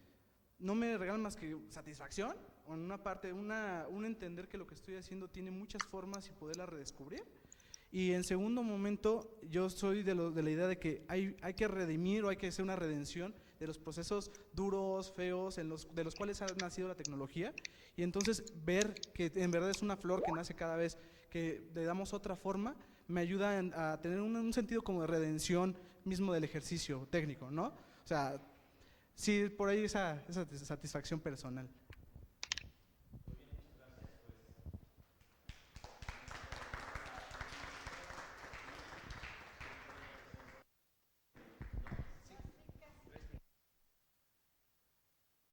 Speaker 13: no me regalan más que satisfacción, o en una parte, un entender que lo que estoy haciendo tiene muchas formas y poderla redescubrir. Y en segundo momento, yo soy de la idea de que hay que redimir o hay que hacer una redención de los procesos duros, feos, de los cuales ha nacido la tecnología, y entonces ver que en verdad es una flor que nace cada vez que le damos otra forma, me ayuda a tener un sentido como de redención mismo del ejercicio técnico, ¿no? O sea, sí, por ahí esa satisfacción personal.